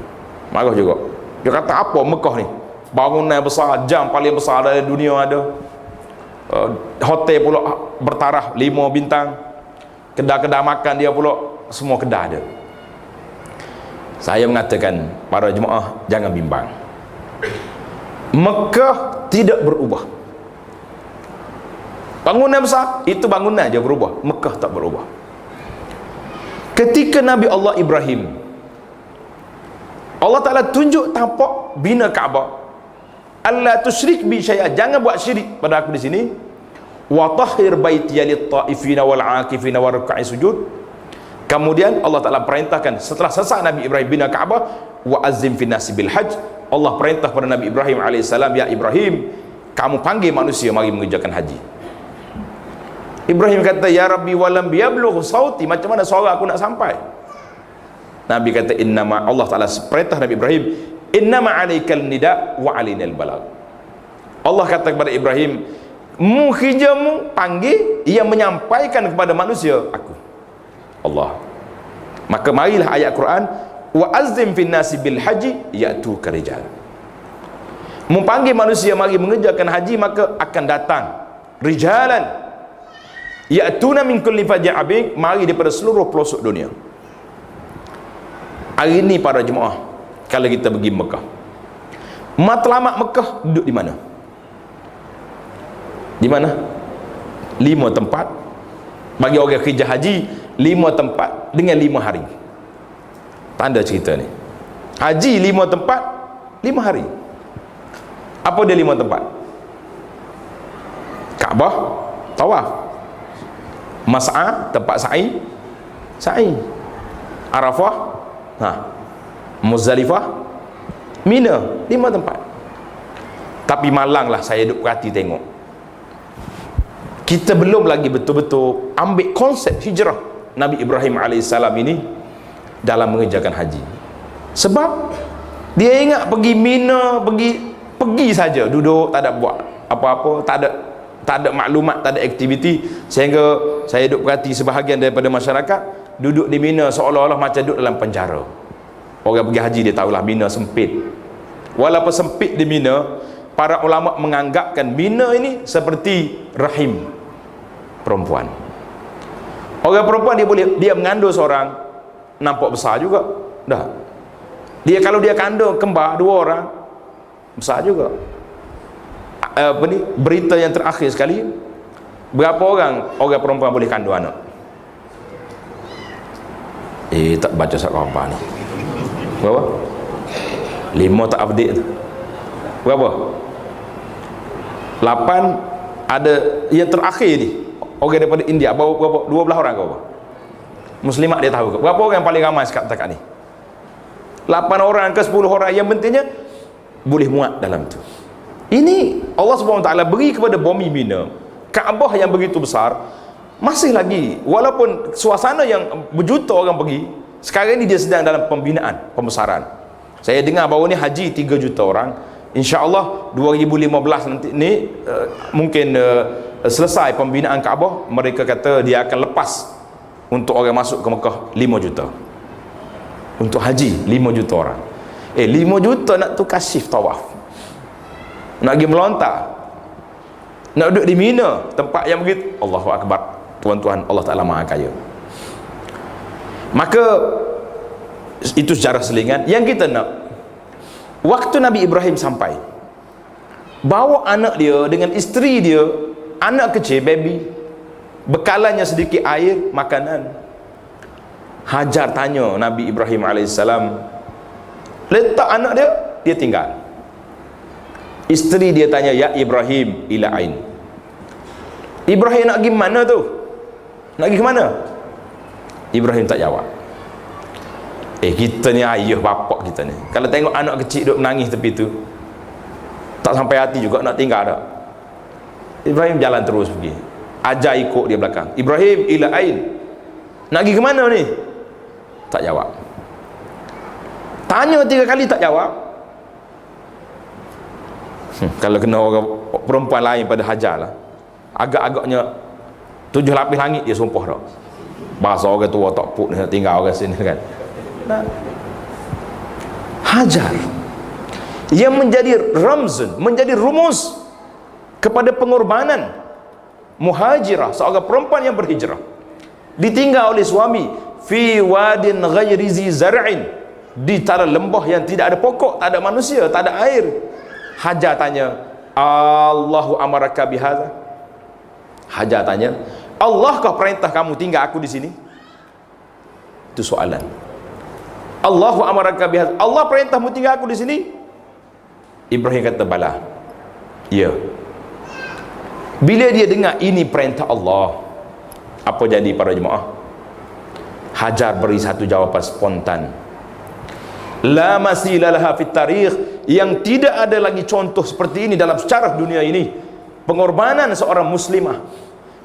Marah juga. Dia kata apa Mekah ni, bangunan besar, jam paling besar dari dunia ada, hotel pula bertaraf 5 bintang, Kedai-kedai makan dia pula semua kedai ada. Saya mengatakan para jemaah jangan bimbang. Mekah tidak berubah. Bangunan besar itu bangunan aja berubah, Mekah tak berubah. Ketika Nabi Allah Ibrahim, Allah Ta'ala tunjuk tapak bina Kaabah. Allah tusyrik bi syai'a, jangan buat syirik pada aku di sini. Wa tahhir baitiya lit-ta'ifina wal 'akifina wa ruk'i sujud. Kemudian Allah Ta'ala perintahkan setelah selesai Nabi Ibrahim bina Kaabah, wa azzim fin nasi bil hajj. Allah perintah pada Nabi Ibrahim alaihissalam, ya Ibrahim, kamu panggil manusia mari mengerjakan haji. Ibrahim kata, ya Rabbi walam biyablugh sauti, macam mana suara aku nak sampai? Nabi kata, innama, Allah Ta'ala perintah Nabi Ibrahim, innama alaikal nida wa alainal balag. Allah kata kepada Ibrahim, muhijamu panggil, ia menyampaikan kepada manusia aku. Allah. Maka marilah ayat Quran, wa azzim fin nasi bil haji ya'tuka rijal. Memanggil manusia mari mengerjakan haji, maka akan datang rijalan ya'tuna min kulli faj'in abik, mari daripada seluruh pelosok dunia. Hari ini para jemaah, kalau kita pergi Mekah, matlamat Mekah duduk di mana? Di mana? 5 tempat. Bagi orang kerja haji, 5 tempat dengan 5 hari. Tanda cerita ni. Haji 5 tempat, 5 hari. Apa dia 5 tempat? Kaabah, tawaf. Mas'a, tempat sa'i, sa'i. Arafah, Muzdalifah, Mina, 5 tempat. Tapi malanglah saya duduk perhati tengok, kita belum lagi betul-betul ambil konsep hijrah Nabi Ibrahim alaihissalam ini dalam mengerjakan haji. Sebab dia ingat pergi Mina, pergi saja, duduk, tak ada buat apa-apa, tak ada maklumat, tak ada aktiviti, sehingga saya duduk perhati sebahagian daripada masyarakat duduk di Mina seolah-olah macam duduk dalam penjara. Orang pergi haji dia tahulah Mina sempit. Walaupun sempit di Mina, para ulama menganggapkan Mina ini seperti rahim perempuan. Orang perempuan dia mengandung seorang, nampak besar juga dah. Dia kalau dia kandung kembar 2 orang, besar juga. Berita yang terakhir sekali, berapa orang perempuan boleh kandung anak? Tak baca surat khabar ni. Berapa? 5 tak update tu. Berapa? 8 ada yang terakhir ni. Orang daripada India, berapa? 12 orang ke apa? Muslimat dia tahu ke? Berapa orang yang paling ramai setakat ni? 8 orang ke 10 orang, yang pentingnya boleh muat dalam tu. Ini Allah SWT beri kepada bumi Mina, Kaabah yang begitu besar, masih lagi, walaupun suasana yang berjuta orang pergi, sekarang ini dia sedang dalam pembinaan, pembesaran. Saya dengar baru ni haji 3 juta orang. InsyaAllah 2015 nanti ni mungkin selesai pembinaan Kaabah, mereka kata dia akan lepas untuk orang masuk ke Mekah 5 juta. Untuk haji 5 juta orang. 5 juta nak tukar shift tawaf, nak pergi melontar, nak duduk di Mina, tempat yang begitu. Allahu Akbar. Tuan-tuan, Allah Ta'ala Maha Kaya. Maka itu sejarah selingan. Yang kita nak, waktu Nabi Ibrahim sampai, bawa anak dia dengan isteri dia, anak kecil, baby, bekalannya sedikit air, makanan. Hajar tanya Nabi Ibrahim alaihissalam, letak anak dia, dia tinggal. Isteri dia tanya, ya Ibrahim ila ain. Ibrahim nak pergi mana tu? Nak pergi ke mana? Ibrahim tak jawab. Kita ni ayah bapak kita ni, kalau tengok anak kecil duduk menangis tepi tu, tak sampai hati juga nak tinggal tak. Ibrahim jalan terus pergi, ajar ikut dia belakang. Ibrahim ila ain, nak pergi ke mana ni? Tak jawab. Tanya 3 kali tak jawab. Kalau kena orang perempuan lain pada Hajar lah, agak-agaknya 7 lapis langit dia sumpah tak. Bahasa orang tua tak put nak tinggal orang sini kan. Hajar yang menjadi ramzun, menjadi rumus kepada pengorbanan muhajirah, seorang perempuan yang berhijrah. ditinggal oleh suami fi wadin ghairi zi zar'in, di tanah lembah yang tidak ada pokok, tak ada manusia, tak ada air. Hajar tanya, Allahu amaraka bihadza? Hajar tanya, Allahkah perintah kamu tinggal aku di sini? Itu soalan. Allahu amaraka bihadza? Allah perintahmu tinggal aku di sini? Ibrahim kata bala. Ya. Bila dia dengar ini perintah Allah, apa jadi para jemaah? Hajar beri satu jawapan spontan. La masilalaha fit tarikh, yang tidak ada lagi contoh seperti ini dalam sejarah dunia ini. Pengorbanan seorang muslimah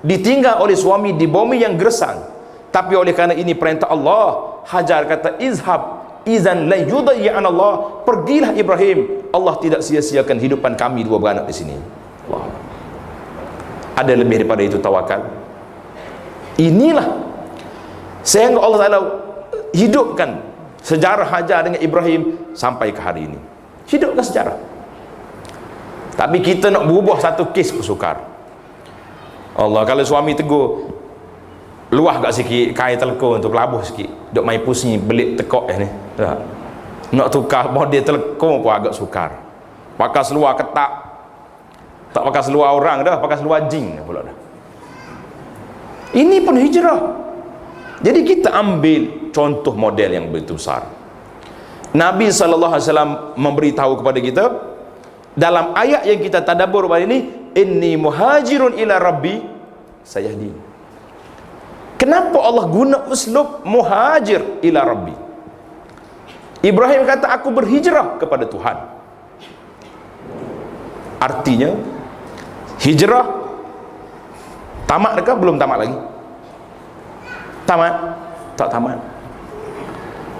ditinggal oleh suami di bumi yang gersang, tapi oleh kerana ini perintah Allah, Hajar kata izhab izan la yudayyan Allah, pergilah Ibrahim, Allah tidak sia-siakan hidupan kami dua beranak di sini. Allah. Ada lebih daripada itu tawakal. Inilah sehingga Allah Taala hidupkan sejarah Hajar dengan Ibrahim sampai ke hari ini. Hidupkan sejarah. Tapi kita nak berubah satu kes sukar. Allah, kalau suami tegur, luah gak sikit kain telekor untuk labuh sikit, duk main pusing belit tekok ni. Nak tukar model telekor pun agak sukar. Pakai seluar ketak, tak pakai seluar orang dah, pakai seluar jin pula dah. Ini pun hijrah. Jadi kita ambil contoh model yang begitu besar. Nabi SAW memberitahu kepada kita dalam ayat yang kita tadabbur pada ini, inni muhajirun ila rabbi sayahdin. Kenapa Allah guna uslub muhajir ila rabbi? Ibrahim kata aku berhijrah kepada Tuhan. Artinya hijrah tamat dekat belum tamat lagi? Tamat? Tak tamat.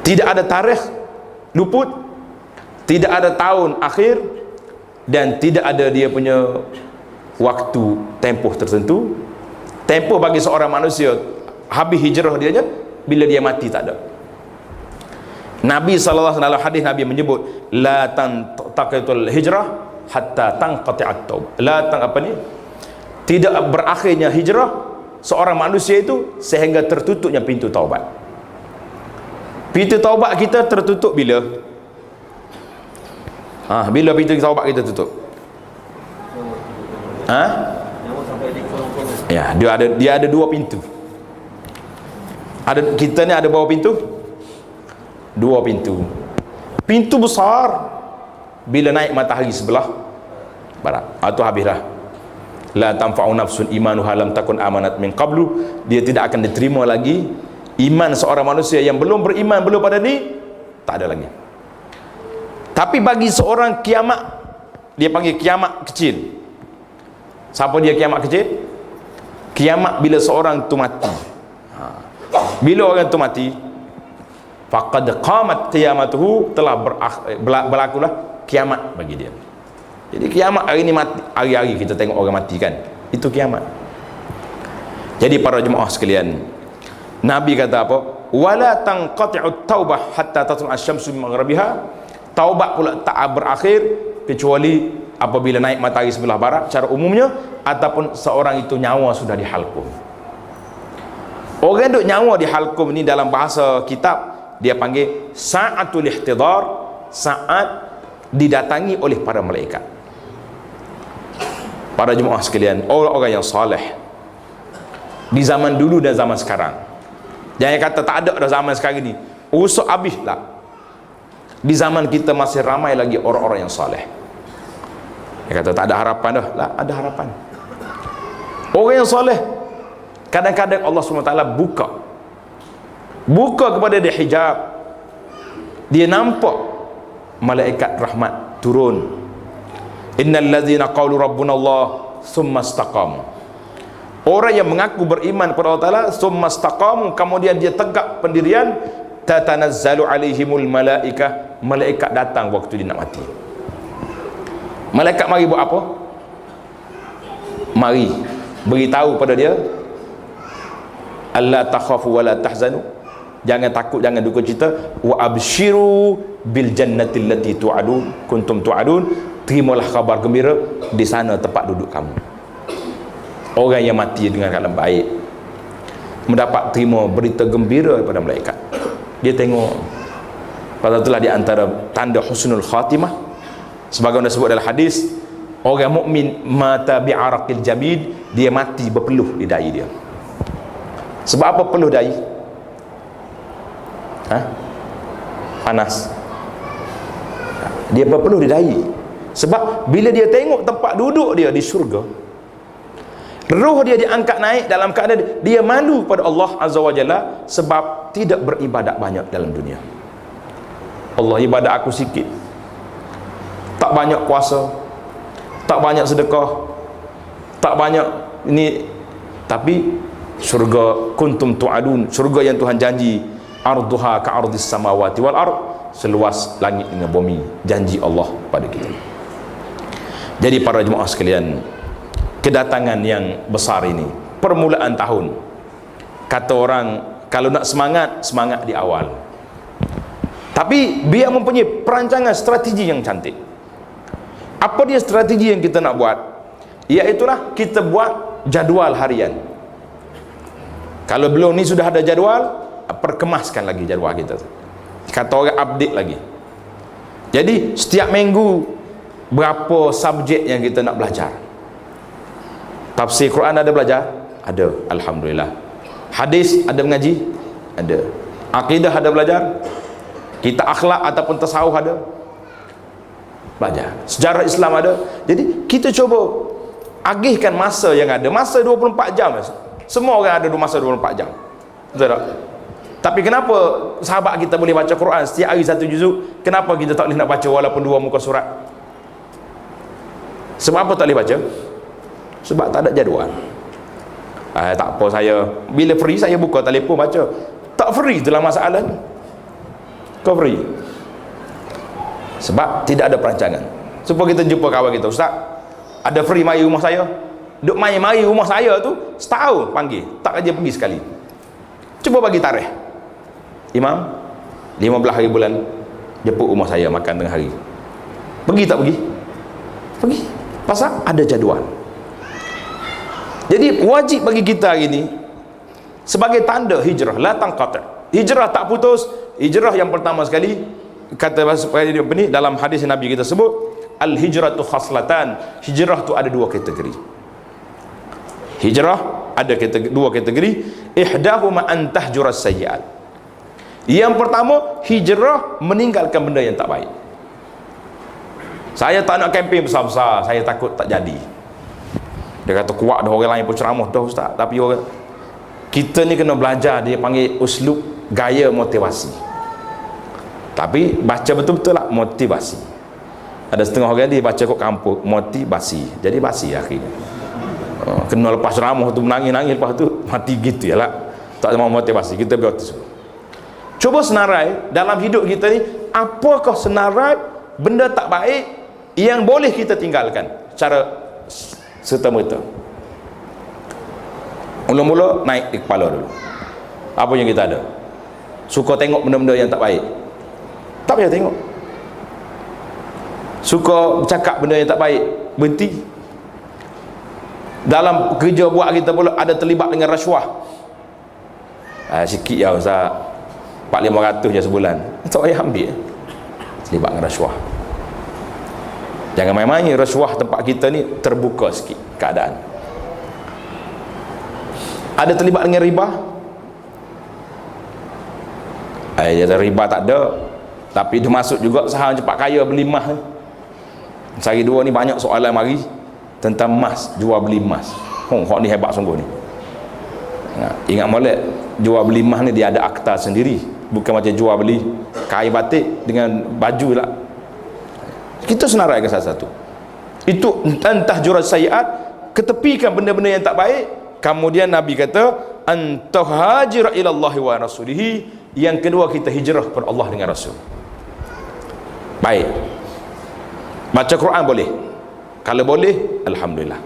Tidak ada tarikh luput, tidak ada tahun akhir, dan tidak ada dia punya waktu tempoh tertentu. Tempoh bagi seorang manusia habis hijrah dia bila dia mati tak ada. Nabi sallallahu alaihi wasallam hadis Nabi menyebut la tanqatul hijrah hatta tanqati'at taubah. Tidak berakhirnya hijrah seorang manusia itu sehingga tertutupnya pintu taubat. Pintu taubat kita tertutup bila? Bila pintu taubat kita tutup? Ya, dia ada dua pintu. Kita ni ada berapa pintu? Dua pintu. Pintu besar bila naik matahari sebelah barat, itu habislah. La tanfa'u nafsun imanuha lam takun amanat min qablu, dia tidak akan diterima lagi iman seorang manusia yang belum beriman belum pada ni, tak ada lagi. Tapi bagi seorang kiamat, dia panggil kiamat kecil. Siapa dia kiamat kecil? Kiamat bila seorang tu mati. Bila orang tu mati, faqad qamat qiyamatuhu, telah berlakulah kiamat bagi dia. Jadi kiamat hari ni mati, hari-hari kita tengok orang mati kan, itu kiamat. Jadi para jemaah sekalian, Nabi kata apa? Wala tanqati'ut taubah hatta tatlu'a asy-syamsu min maghribiha. Taubat pula tak berakhir kecuali apabila naik matahari sebelah barat cara umumnya, ataupun seorang itu nyawa sudah dihalkum. Orang duk nyawa dihalkum ni dalam bahasa kitab dia panggil sa'atul ihtidar, saat didatangi oleh para malaikat. Para jemaah sekalian, orang-orang yang saleh di zaman dulu dan zaman sekarang, jangan kata tak ada dah zaman sekarang ni, usuk habis lah. Di zaman kita masih ramai lagi orang-orang yang saleh. Dia kata tak ada harapan dah, lah ada harapan. Orang yang saleh kadang-kadang Allah SWT buka kepada dia hijab, dia nampak malaikat rahmat turun. Innal ladzina qalu rabbuna Allah tsumma istaqamu. Orang yang mengaku beriman kepada Allah Taala tsumma istaqamu, kemudian dia tegak pendirian, tatanazzalu alaihimul malaikah, malaikat datang waktu dia nak mati. Malaikat mari buat apa? Mari beritahu pada dia, alla takhafu wala tahzanu, jangan takut, jangan duka cita, wa abshiru bil jannati allati tu'adun kuntum tu'adun, terimalah khabar gembira, di sana tempat duduk kamu. Orang yang mati dengan keadaan baik. mendapat terima berita gembira daripada malaikat. Dia tengok. Pasal itulah di antara tanda husnul khatimah, sebagaimana disebut dalam hadis, orang mukmin mata bi'araqil jabid, dia mati berpeluh di dahi dia. Sebab apa peluh dahi? Panas. Dia berpeluh di dahi. Sebab bila dia tengok tempat duduk dia di syurga, roh dia diangkat naik dalam keadaan dia malu pada Allah Azza wa Jalla sebab tidak beribadat banyak dalam dunia. Allah, ibadat aku sikit, tak banyak puasa, tak banyak sedekah, tak banyak ini. Tapi syurga kuntum tu'adun, syurga yang Tuhan janji, arduha ka'ardis samawati wal ard, seluas langit dengan bumi, janji Allah pada kita. Jadi para jemaah sekalian, kedatangan yang besar ini, permulaan tahun, kata orang kalau nak semangat di awal, tapi biar mempunyai perancangan strategi yang cantik. Apa dia strategi yang kita nak buat? Iaitulah kita buat jadual harian. Kalau belum ni sudah ada jadual, perkemaskan lagi jadual kita. Kata orang, update lagi. Jadi setiap minggu berapa subjek yang kita nak belajar. Tafsir Quran ada belajar? Ada, alhamdulillah. Hadis ada mengaji? Ada. Akidah ada belajar? Kita akhlak ataupun tasawuf ada belajar. Sejarah Islam ada. Jadi kita cuba agihkan masa yang ada. Masa 24 jam. Semua orang ada masa 24 jam. Betul tak? Tapi kenapa sahabat kita boleh baca Quran setiap hari 1 juzuk? Kenapa kita tak boleh nak baca walaupun 2 muka surat? Sebab apa tak boleh baca? Sebab tak ada jadual. Tak apa, saya bila free saya buka telefon baca. Tak free itulah masalah ni. Kau free sebab tidak ada perancangan. Supaya kita jumpa kawan kita, Ustaz, ada free mari rumah saya. Duk mari rumah saya tu setahun panggil, tak kerja pergi sekali. Cuba bagi tarikh, Imam 15 hari bulan jemput rumah saya makan tengah hari. Pergi tak pergi? Pergi. Pasal ada jadual. Jadi wajib bagi kita hari ini sebagai tanda hijrah, la tanqati'. Hijrah tak putus. Hijrah yang pertama sekali, kata ni dalam hadis Nabi kita sebut, al hijratu khaslatan. Hijrah tu ada 2 kategori. Hijrah ada 2 kategori. Ihdahuma an tahjuras sayyi'at. Yang pertama, hijrah meninggalkan benda yang tak baik. Saya tak nak kempen besar-besar, saya takut tak jadi. Dia kata kuat dah, orang lain pun ceramah dah Ustaz. Tapi orang kita ni kena belajar, dia panggil uslub gaya motivasi. Tapi baca betul-betul lah motivasi. Ada setengah orang dia baca kat kampung motivasi, jadi basi akhirnya. Kena lepas ceramah tu menangis-nangis, lepas tu mati gitu ya lah. Tak mau motivasi, kita biar tu. Cuba senarai dalam hidup kita ni, apakah senarai benda tak baik yang boleh kita tinggalkan secara serta-merta. Mula-mula naik di kepala dulu. Apa yang kita ada? Suka tengok benda-benda yang tak baik, tak payah tengok. Suka bercakap benda yang tak baik, berhenti. Dalam kerja buat kita pula ada terlibat dengan rasuah. Sikit ya Ustaz, 400-500 je sebulan, tak payah ambil. Terlibat dengan rasuah. Jangan main-main. Rasuah tempat kita ni terbuka sikit keadaan. Ada terlibat dengan riba? Riba tak ada, tapi dia masuk juga saham cepat kaya beli emas. Sehari 2 ni banyak soalan mari tentang emas, jual beli emas. Hak ni hebat sungguh ni. Ingat molek, jual beli emas ni dia ada akta sendiri, bukan macam jual beli kain batik dengan baju lah. Kita senaraikan satu-satu. Itu entah juras sayiat, ketepikan benda-benda yang tak baik. Kemudian Nabi kata antahajir ilallahi wa rasulihi. Yang kedua, kita hijrah kepada Allah dengan Rasul. Baik, baca Quran boleh, kalau boleh alhamdulillah.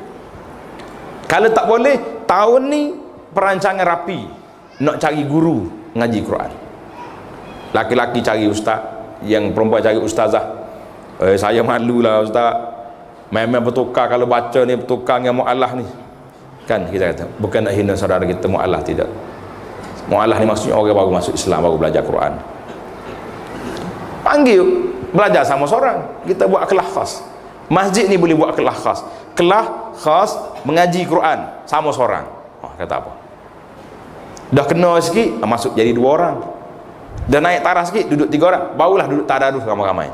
Kalau tak boleh, tahun ni perancangan rapi nak cari guru ngaji Quran. Laki-laki cari ustaz, yang perempuan cari ustazah. Saya malulah ustaz, memang bertukar kalau baca ni, bertukar dengan mu'allah ni. Kan kita kata, bukan nak hina saudara kita mu'allah, tidak. Mu'alah ni maksudnya orang baru masuk Islam, baru belajar Quran. Panggil belajar sama seorang, kita buat kelas khas. Masjid ni boleh buat kelas khas. Kelas khas mengaji Quran sama seorang. Kata apa? Dah kena sikit, masuk jadi 2 orang. Dah naik taraf sikit, duduk 3 orang. Barulah duduk tadarus ramai-ramai.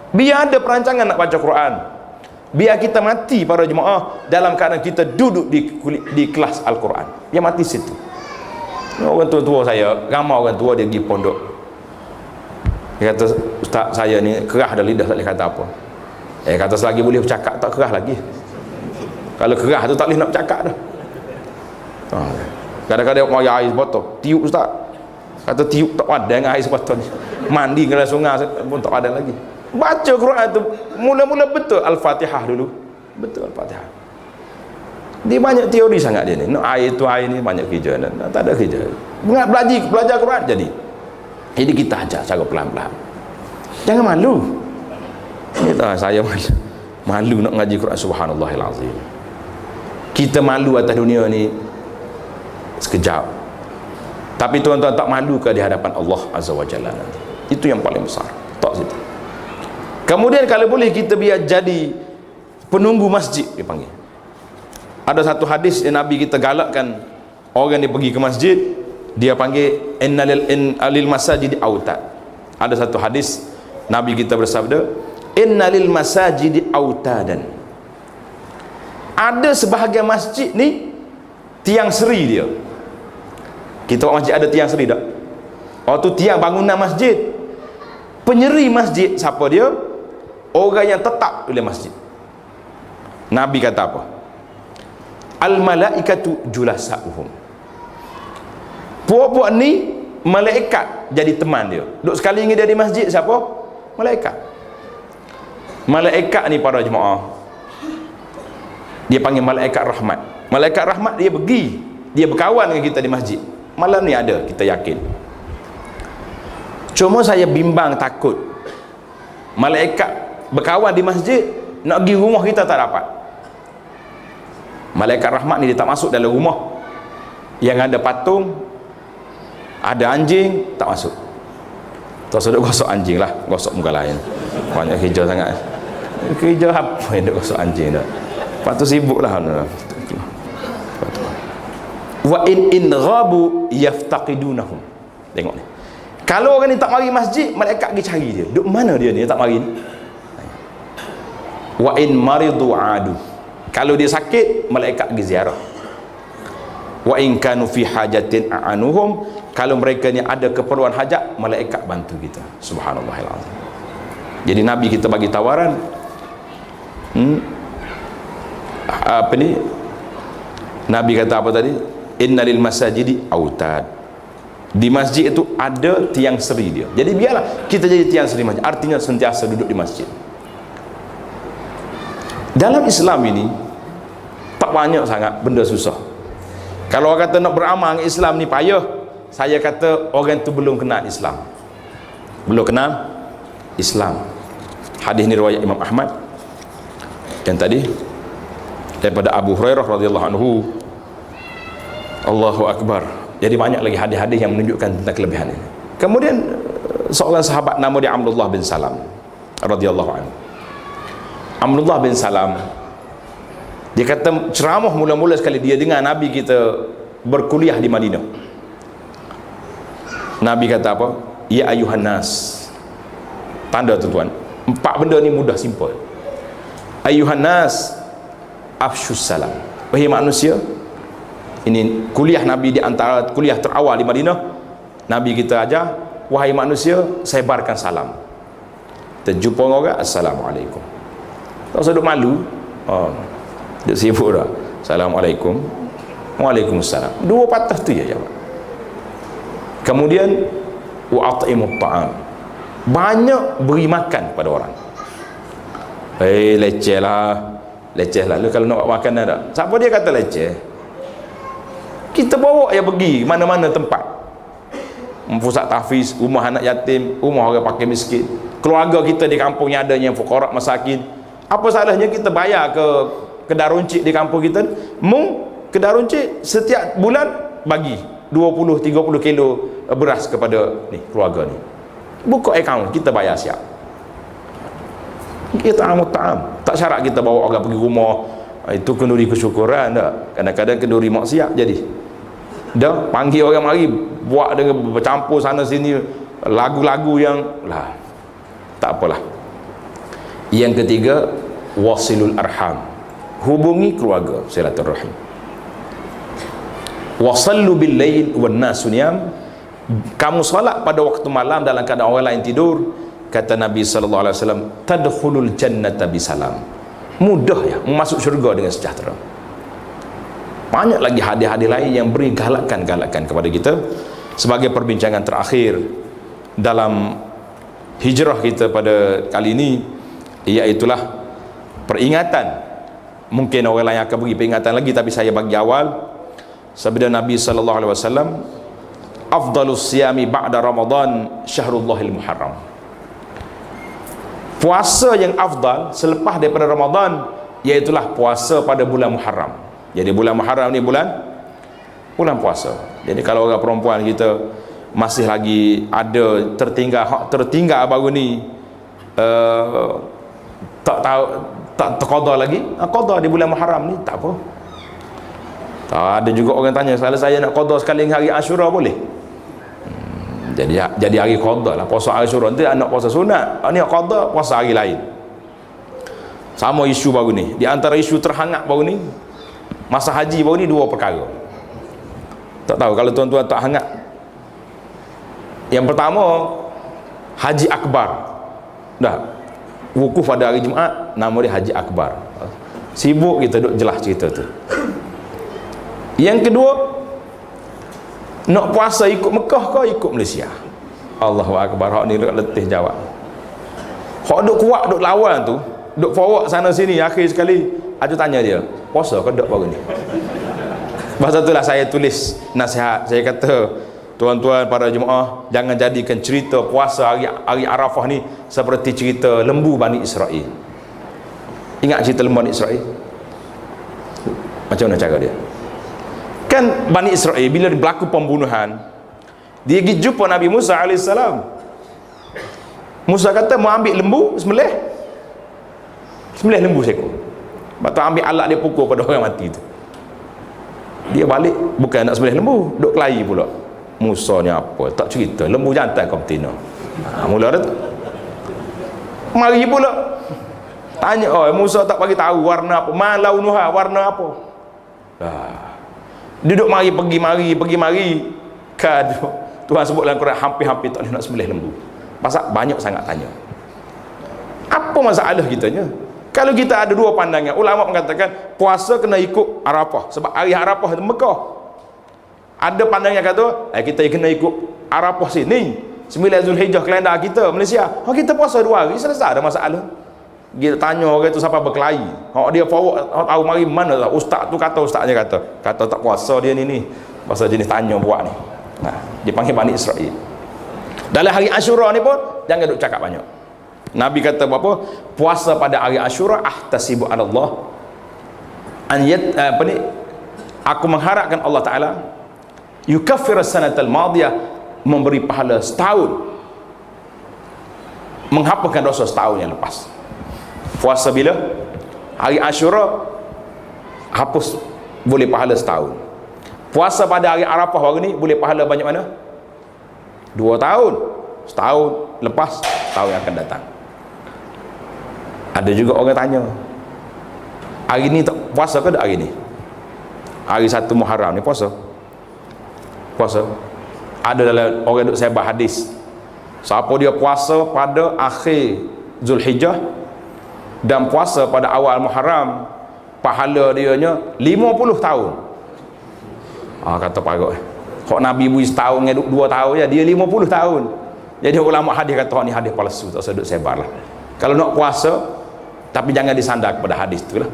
Biar ada perancangan nak baca Quran. Biar kita mati para jemaah dalam keadaan kita duduk di kelas Al-Quran. Biar mati situ. Orang tua-tua saya, ramai orang tua dia pergi pondok. Dia kata, ustaz saya ni kerah dah lidah, tak boleh kata apa. Kata selagi boleh bercakap tak kerah lagi. Kalau kerah tu tak boleh nak bercakap dah. Kadang-kadang mau air sebotol, tiup ustaz. Kata tiup tak ada dengan air sebotol. Mandi ke dalam sungai pun tak ada lagi. Baca Quran tu mula-mula betul Al-Fatihah dulu. Betul Al-Fatihah. Dia banyak teori sangat dia ni. Nak air tu air ni banyak kerja. Tak ada kerja. Belajar Quran jadi. Jadi kita ajar cara pelan-pelan. Jangan malu. Saya malu. Malu nak ngaji Quran, subhanallahil azim. Kita malu atas dunia ni sekejap. Tapi tuan-tuan tak malu ke di hadapan Allah Azza wa Jalla nanti. Itu yang paling besar. Tak situ. Kemudian kalau boleh kita biar jadi penunggu masjid, dipanggil. Ada satu hadis yang Nabi kita galakkan orang dia pergi ke masjid, dia panggil innalil masajid autad. Ada satu hadis Nabi kita bersabda, innalil masajid autadan. Ada sebahagian masjid ni tiang seri dia. Kita buat masjid ada tiang seri tak? Tu tiang bangunan masjid. Penyeri masjid siapa dia? Orang yang tetap oleh masjid. Nabi kata apa? Al malaikatu julasa'uhum. Puak-puak ni malaikat jadi teman dia. Duk sekali dengan dia di masjid siapa? Malaikat. Malaikat ni para jemaah, dia panggil malaikat rahmat. Malaikat rahmat dia pergi, dia berkawan dengan kita di masjid. Malam ni ada, kita yakin. Cuma saya bimbang takut malaikat berkawan di masjid, nak pergi rumah kita tak dapat. Malaikat rahmat ni dia tak masuk dalam rumah yang ada patung, ada anjing, tak masuk. Tak sudah gosok anjing lah, gosok muka lain. Banyak hijau sangat. Hijau apa yang dia gosok anjing dah. Lepas tu sibuk lah. Wa in ghabu yaftaqidunahum. Tengok ni. Kalau orang ni tak mari masjid, malaikat pergi cari dia. Duk mana dia ni tak mari ni? Wa in maridu adu. Kalau dia sakit, malaikat pergi ziarah. Wa in kanu fi hajatin a'anuhum. Kalau mereka ni ada keperluan hajat, malaikat bantu kita. Subhanallahil azim. Jadi Nabi kita bagi tawaran. Apa ni? Nabi kata apa tadi? Innalil masajidi autad. Di masjid itu ada tiang seri dia. Jadi biarlah kita jadi tiang seri masjid. Artinya sentiasa duduk di masjid. Dalam Islam ini tak banyak sangat benda susah. Kalau orang kata nak beramal dengan Islam ni payah, saya kata orang tu belum kenal Islam. Belum kenal Islam. Hadis ni riwayat Imam Ahmad. Yang tadi daripada Abu Hurairah radhiyallahu anhu. Allahu Akbar. Jadi banyak lagi hadis-hadis yang menunjukkan tentang kelebihan ini. Kemudian seorang sahabat nama dia Abdullah bin Salam radhiyallahu anhu. Abdullah bin Salam, dia kata ceramah mula-mula sekali dia dengar Nabi kita berkuliah di Madinah. Nabi kata apa? Ya ayuhan nas. Tanda tuan-tuan, 4 benda ni mudah, simple. Ayuhan nas afshus salam. Wahai manusia, ini kuliah Nabi di antara kuliah terawal di Madinah. Nabi kita ajar, wahai manusia, sebarkan salam. Kita jumpa orang, assalamualaikum. Tak usah duk malu. Dia sibuk dah. Assalamualaikum. Waalaikumsalam. 2 patah tu je jawab. Kemudian wa'at'imut ta'am. Banyak beri makan pada orang. Leceh lah. Leceh lah. Lu kalau nak buat makan tak? Siapa dia kata leceh? Kita bawa dia pergi mana-mana tempat. Pusat tahfiz, rumah anak yatim, rumah orang pakai miskin, keluarga kita di kampung yang ada yang fuqara masakin. Apa salahnya kita bayar ke Daruncik di kampung kita? Kedai runcit setiap bulan bagi 20-30 kilo beras kepada ni keluarga ni. Buka akaun, kita bayar siap. Kita amat tak syarat kita bawa orang pergi rumah. Itu kenduri kesyukuran tak. Kadang-kadang kenduri maksiat jadi. Dah panggil orang mari buat dengan bercampur sana sini lagu-lagu yang lah. Tak apalah. Yang ketiga, wasilul arham. Hubungi keluarga, silaturahim. Wasallu bil lail wan nasu niyam. Kamu solat pada waktu malam dalam keadaan orang lain tidur. Kata Nabi sallallahu alaihi wasallam, tadkhulul jannata bisalam. Mudah ya masuk syurga dengan sejahtera. Banyak lagi hadis-hadis lain yang beri galakan-galakan kepada kita. Sebagai perbincangan terakhir dalam hijrah kita pada kali ini, iaitulah peringatan. Mungkin orang lain akan bagi peringatan lagi, tapi saya bagi awal. Sabda Nabi sallallahu alaihi wasallam, afdalus siyami ba'da Ramadan syahrullahil muharram. Puasa yang afdal selepas daripada Ramadan iaitulah puasa pada bulan Muharram. Jadi bulan Muharram ni bulan puasa. Jadi kalau orang perempuan kita masih lagi ada tertinggal baru ni, tak tahu, tak qada lagi, qada di bulan Muharram ni tak apa. Ada juga orang tanya, kalau saya nak qada sekali hari Ashura boleh? Jadi hari qada lah, puasa hari Ashura. Nanti nak puasa sunat, ni qada puasa hari lain. Sama isu baru ni. Di antara isu terhangat baru ni, masa haji baru ni, dua perkara. Tak tahu kalau tuan-tuan tak hangat. Yang pertama, Haji Akbar. Dah wukuf pada hari Jumaat, nama dia Haji Akbar. Sibuk kita duk jelas cerita tu. Yang kedua, nak puasa ikut Mekah ke ikut Malaysia? Allahu Akbar. Hak ni duk letih jawab. Hak duk kuat duk lawan tu, duk forward sana sini, akhir sekali aku tanya dia, puasa ke tak baru ni? Pasal itulah saya tulis nasihat. Saya kata, tuan-tuan para jemaah, jangan jadikan cerita puasa hari Arafah ni seperti cerita lembu Bani Israel. Ingat cerita lembu Bani Israel? Macam mana cara dia? Kan Bani Israel bila berlaku pembunuhan, dia pergi jumpa Nabi Musa AS. Musa kata mau ambil lembu, sembelih lembu seekor. Lepas tu ambil alat dia pukul pada orang mati tu. Dia balik bukan nak sembelih lembu, duk kelahi pula. Musa ni apa? Tak cerita, lembu jantan kau betina. Mula dah tu. Mari pula tanya, oh Musa tak bagi tahu warna apa, malaunuha, warna apa. Dia duduk pergi mari. Tuhan sebut dalam Quran, hampir-hampir tak boleh nak sembelih lembu. Pasal banyak sangat tanya. Apa masalah kitanya? Kalau kita ada dua pandangan, ulama mengatakan puasa kena ikut Arafah, sebab hari Arafah itu Mekah. Ada pandangan yang kata kita kena ikut Arafah sini, 9 Zulhijjah kalender kita Malaysia. Kita puasa 2 hari, selesai, ada masalah. Kita tanya orang tu siapa berkelahi. Dia forward, tahu mari mana tak? Ustaz tu kata, ustaznya kata tak puasa dia ni. Pasal jenis tanya buat ni. Dipanggil Bani Israel. Dalam hari Ashura ni pun jangan duk cakap banyak. Nabi kata apa? Puasa pada hari Ashura, ahtasibu ala Allah aku mengharapkan Allah Taala yukaffir as-sanatal madiyah, memberi pahala setahun, menghapuskan dosa setahun yang lepas. Puasa bila? Hari Ashura, hapus, boleh pahala setahun. Puasa pada hari Arafah hari ni boleh pahala banyak mana? 2 tahun. Setahun lepas, tahun yang akan datang. Ada juga orang tanya, hari ni tak puasa ke tak hari ni? Hari 1 Muharram ni puasa? Puasa. Ada dalam orang duk sebar hadis, siapa dia puasa pada akhir Zulhijjah dan puasa pada awal Muharram, pahala dia nya 50 tahun. Kata parut. Kok Nabi bui setahun dengan 2 tahun je, dia 50 tahun. Jadi ulama hadis kata ni hadis palsu, tak sedut sebar lah. Kalau nak puasa, tapi jangan disandar kepada hadis tu lah.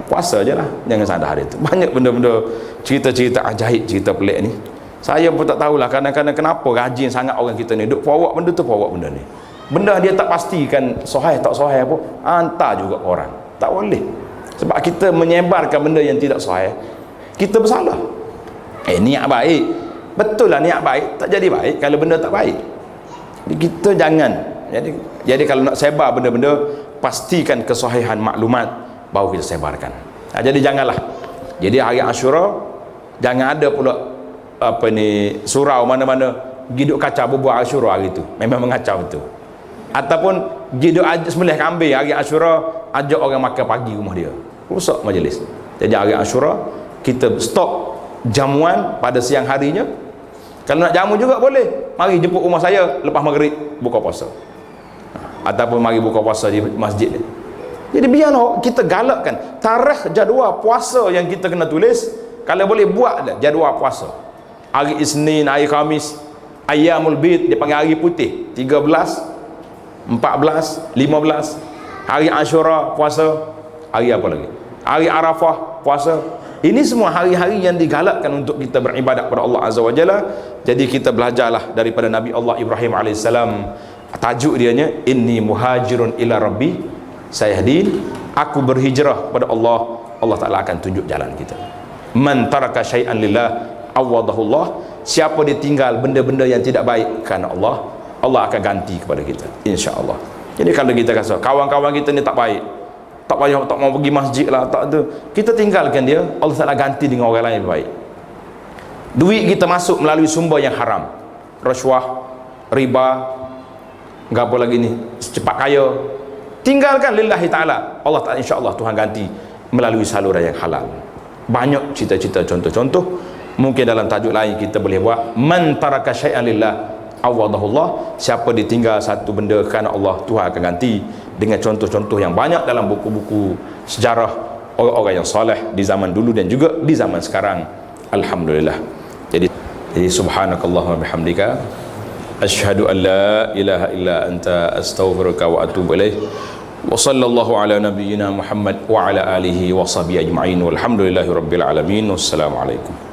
Puasa je lah, jangan sandar hadis tu. Banyak benda-benda, cerita-cerita ajaib, cerita pelik ni. Saya pun tak tahulah kadang-kadang kenapa rajin sangat orang kita ni duk forward benda tu, forward benda ni. Benda dia tak pastikan sahih tak sahih apa, hantar juga orang. Tak boleh. Sebab kita menyebarkan benda yang tidak sahih, kita bersalah. Niat baik, Betul lah niat baik tak jadi baik kalau benda tak baik. Jadi kita jangan, jadi kalau nak sebar benda-benda, pastikan kesahihan maklumat baru kita sebarkan. Jadi janganlah, jadi hari Ashura jangan ada pula apa ni surau mana-mana giduk kacau berbuat Ashura hari tu, memang mengacau betul. Ataupun giduk sembelih kambing hari Ashura, ajak orang makan pagi rumah dia, rusak majlis. Jadi hari Ashura kita stop jamuan pada siang harinya. Kalau nak jamu juga boleh, mari jemput rumah saya lepas maghrib buka puasa, ataupun mari buka puasa di masjid. Jadi biarlah kita galakkan tarikh jadual puasa yang kita kena tulis. Kalau boleh buatlah jadual puasa. Hari Isnin, hari Khamis, Ayyamul Bid, dia panggil hari putih, 13, 14, 15. Hari Ashura puasa. Hari apa lagi? Hari Arafah puasa. Ini semua hari-hari yang digalakkan untuk kita beribadat kepada Allah Azza wa Jalla. Jadi kita belajarlah daripada Nabi Allah Ibrahim AS. Tajuk dianya, inni muhajirun ila rabbi sayahdin. Aku berhijrah kepada Allah, Allah Ta'ala akan tunjuk jalan kita. Man taraka syai'an lillah awadahullah. Siapa dia tinggal benda-benda yang tidak baik kerana Allah, Allah akan ganti kepada kita, insya-Allah. Jadi kalau kita rasa kawan-kawan kita ni tak baik, tak payah, tak mau pergi masjid lah, tak ada, kita tinggalkan dia, Allah Ta'ala ganti dengan orang lain yang baik. Duit kita masuk melalui sumber yang haram, rasuah, riba, apa lagi ni, cepat kaya, tinggalkan lillahi ta'ala, Allah Ta'ala insya-Allah Tuhan ganti melalui saluran yang halal. Banyak cita-cita contoh-contoh. Mungkin dalam tajuk lain kita boleh buat man taraka syai'an lillah awadahullah. Siapa ditinggal satu benda kerana Allah, Tuhan akan ganti dengan contoh-contoh yang banyak dalam buku-buku sejarah orang-orang yang soleh di zaman dulu dan juga di zaman sekarang. Alhamdulillah. Jadi subhanakallahumma bihamdika asyhadu an la ilaha illa anta astaghfiruka wa atubu ilaih. Wa sallallahu ala nabiyyina Muhammad wa ala alihi wa sahbihi ajma'in walhamdulillahi rabbil alamin. Wassalamu alaikum.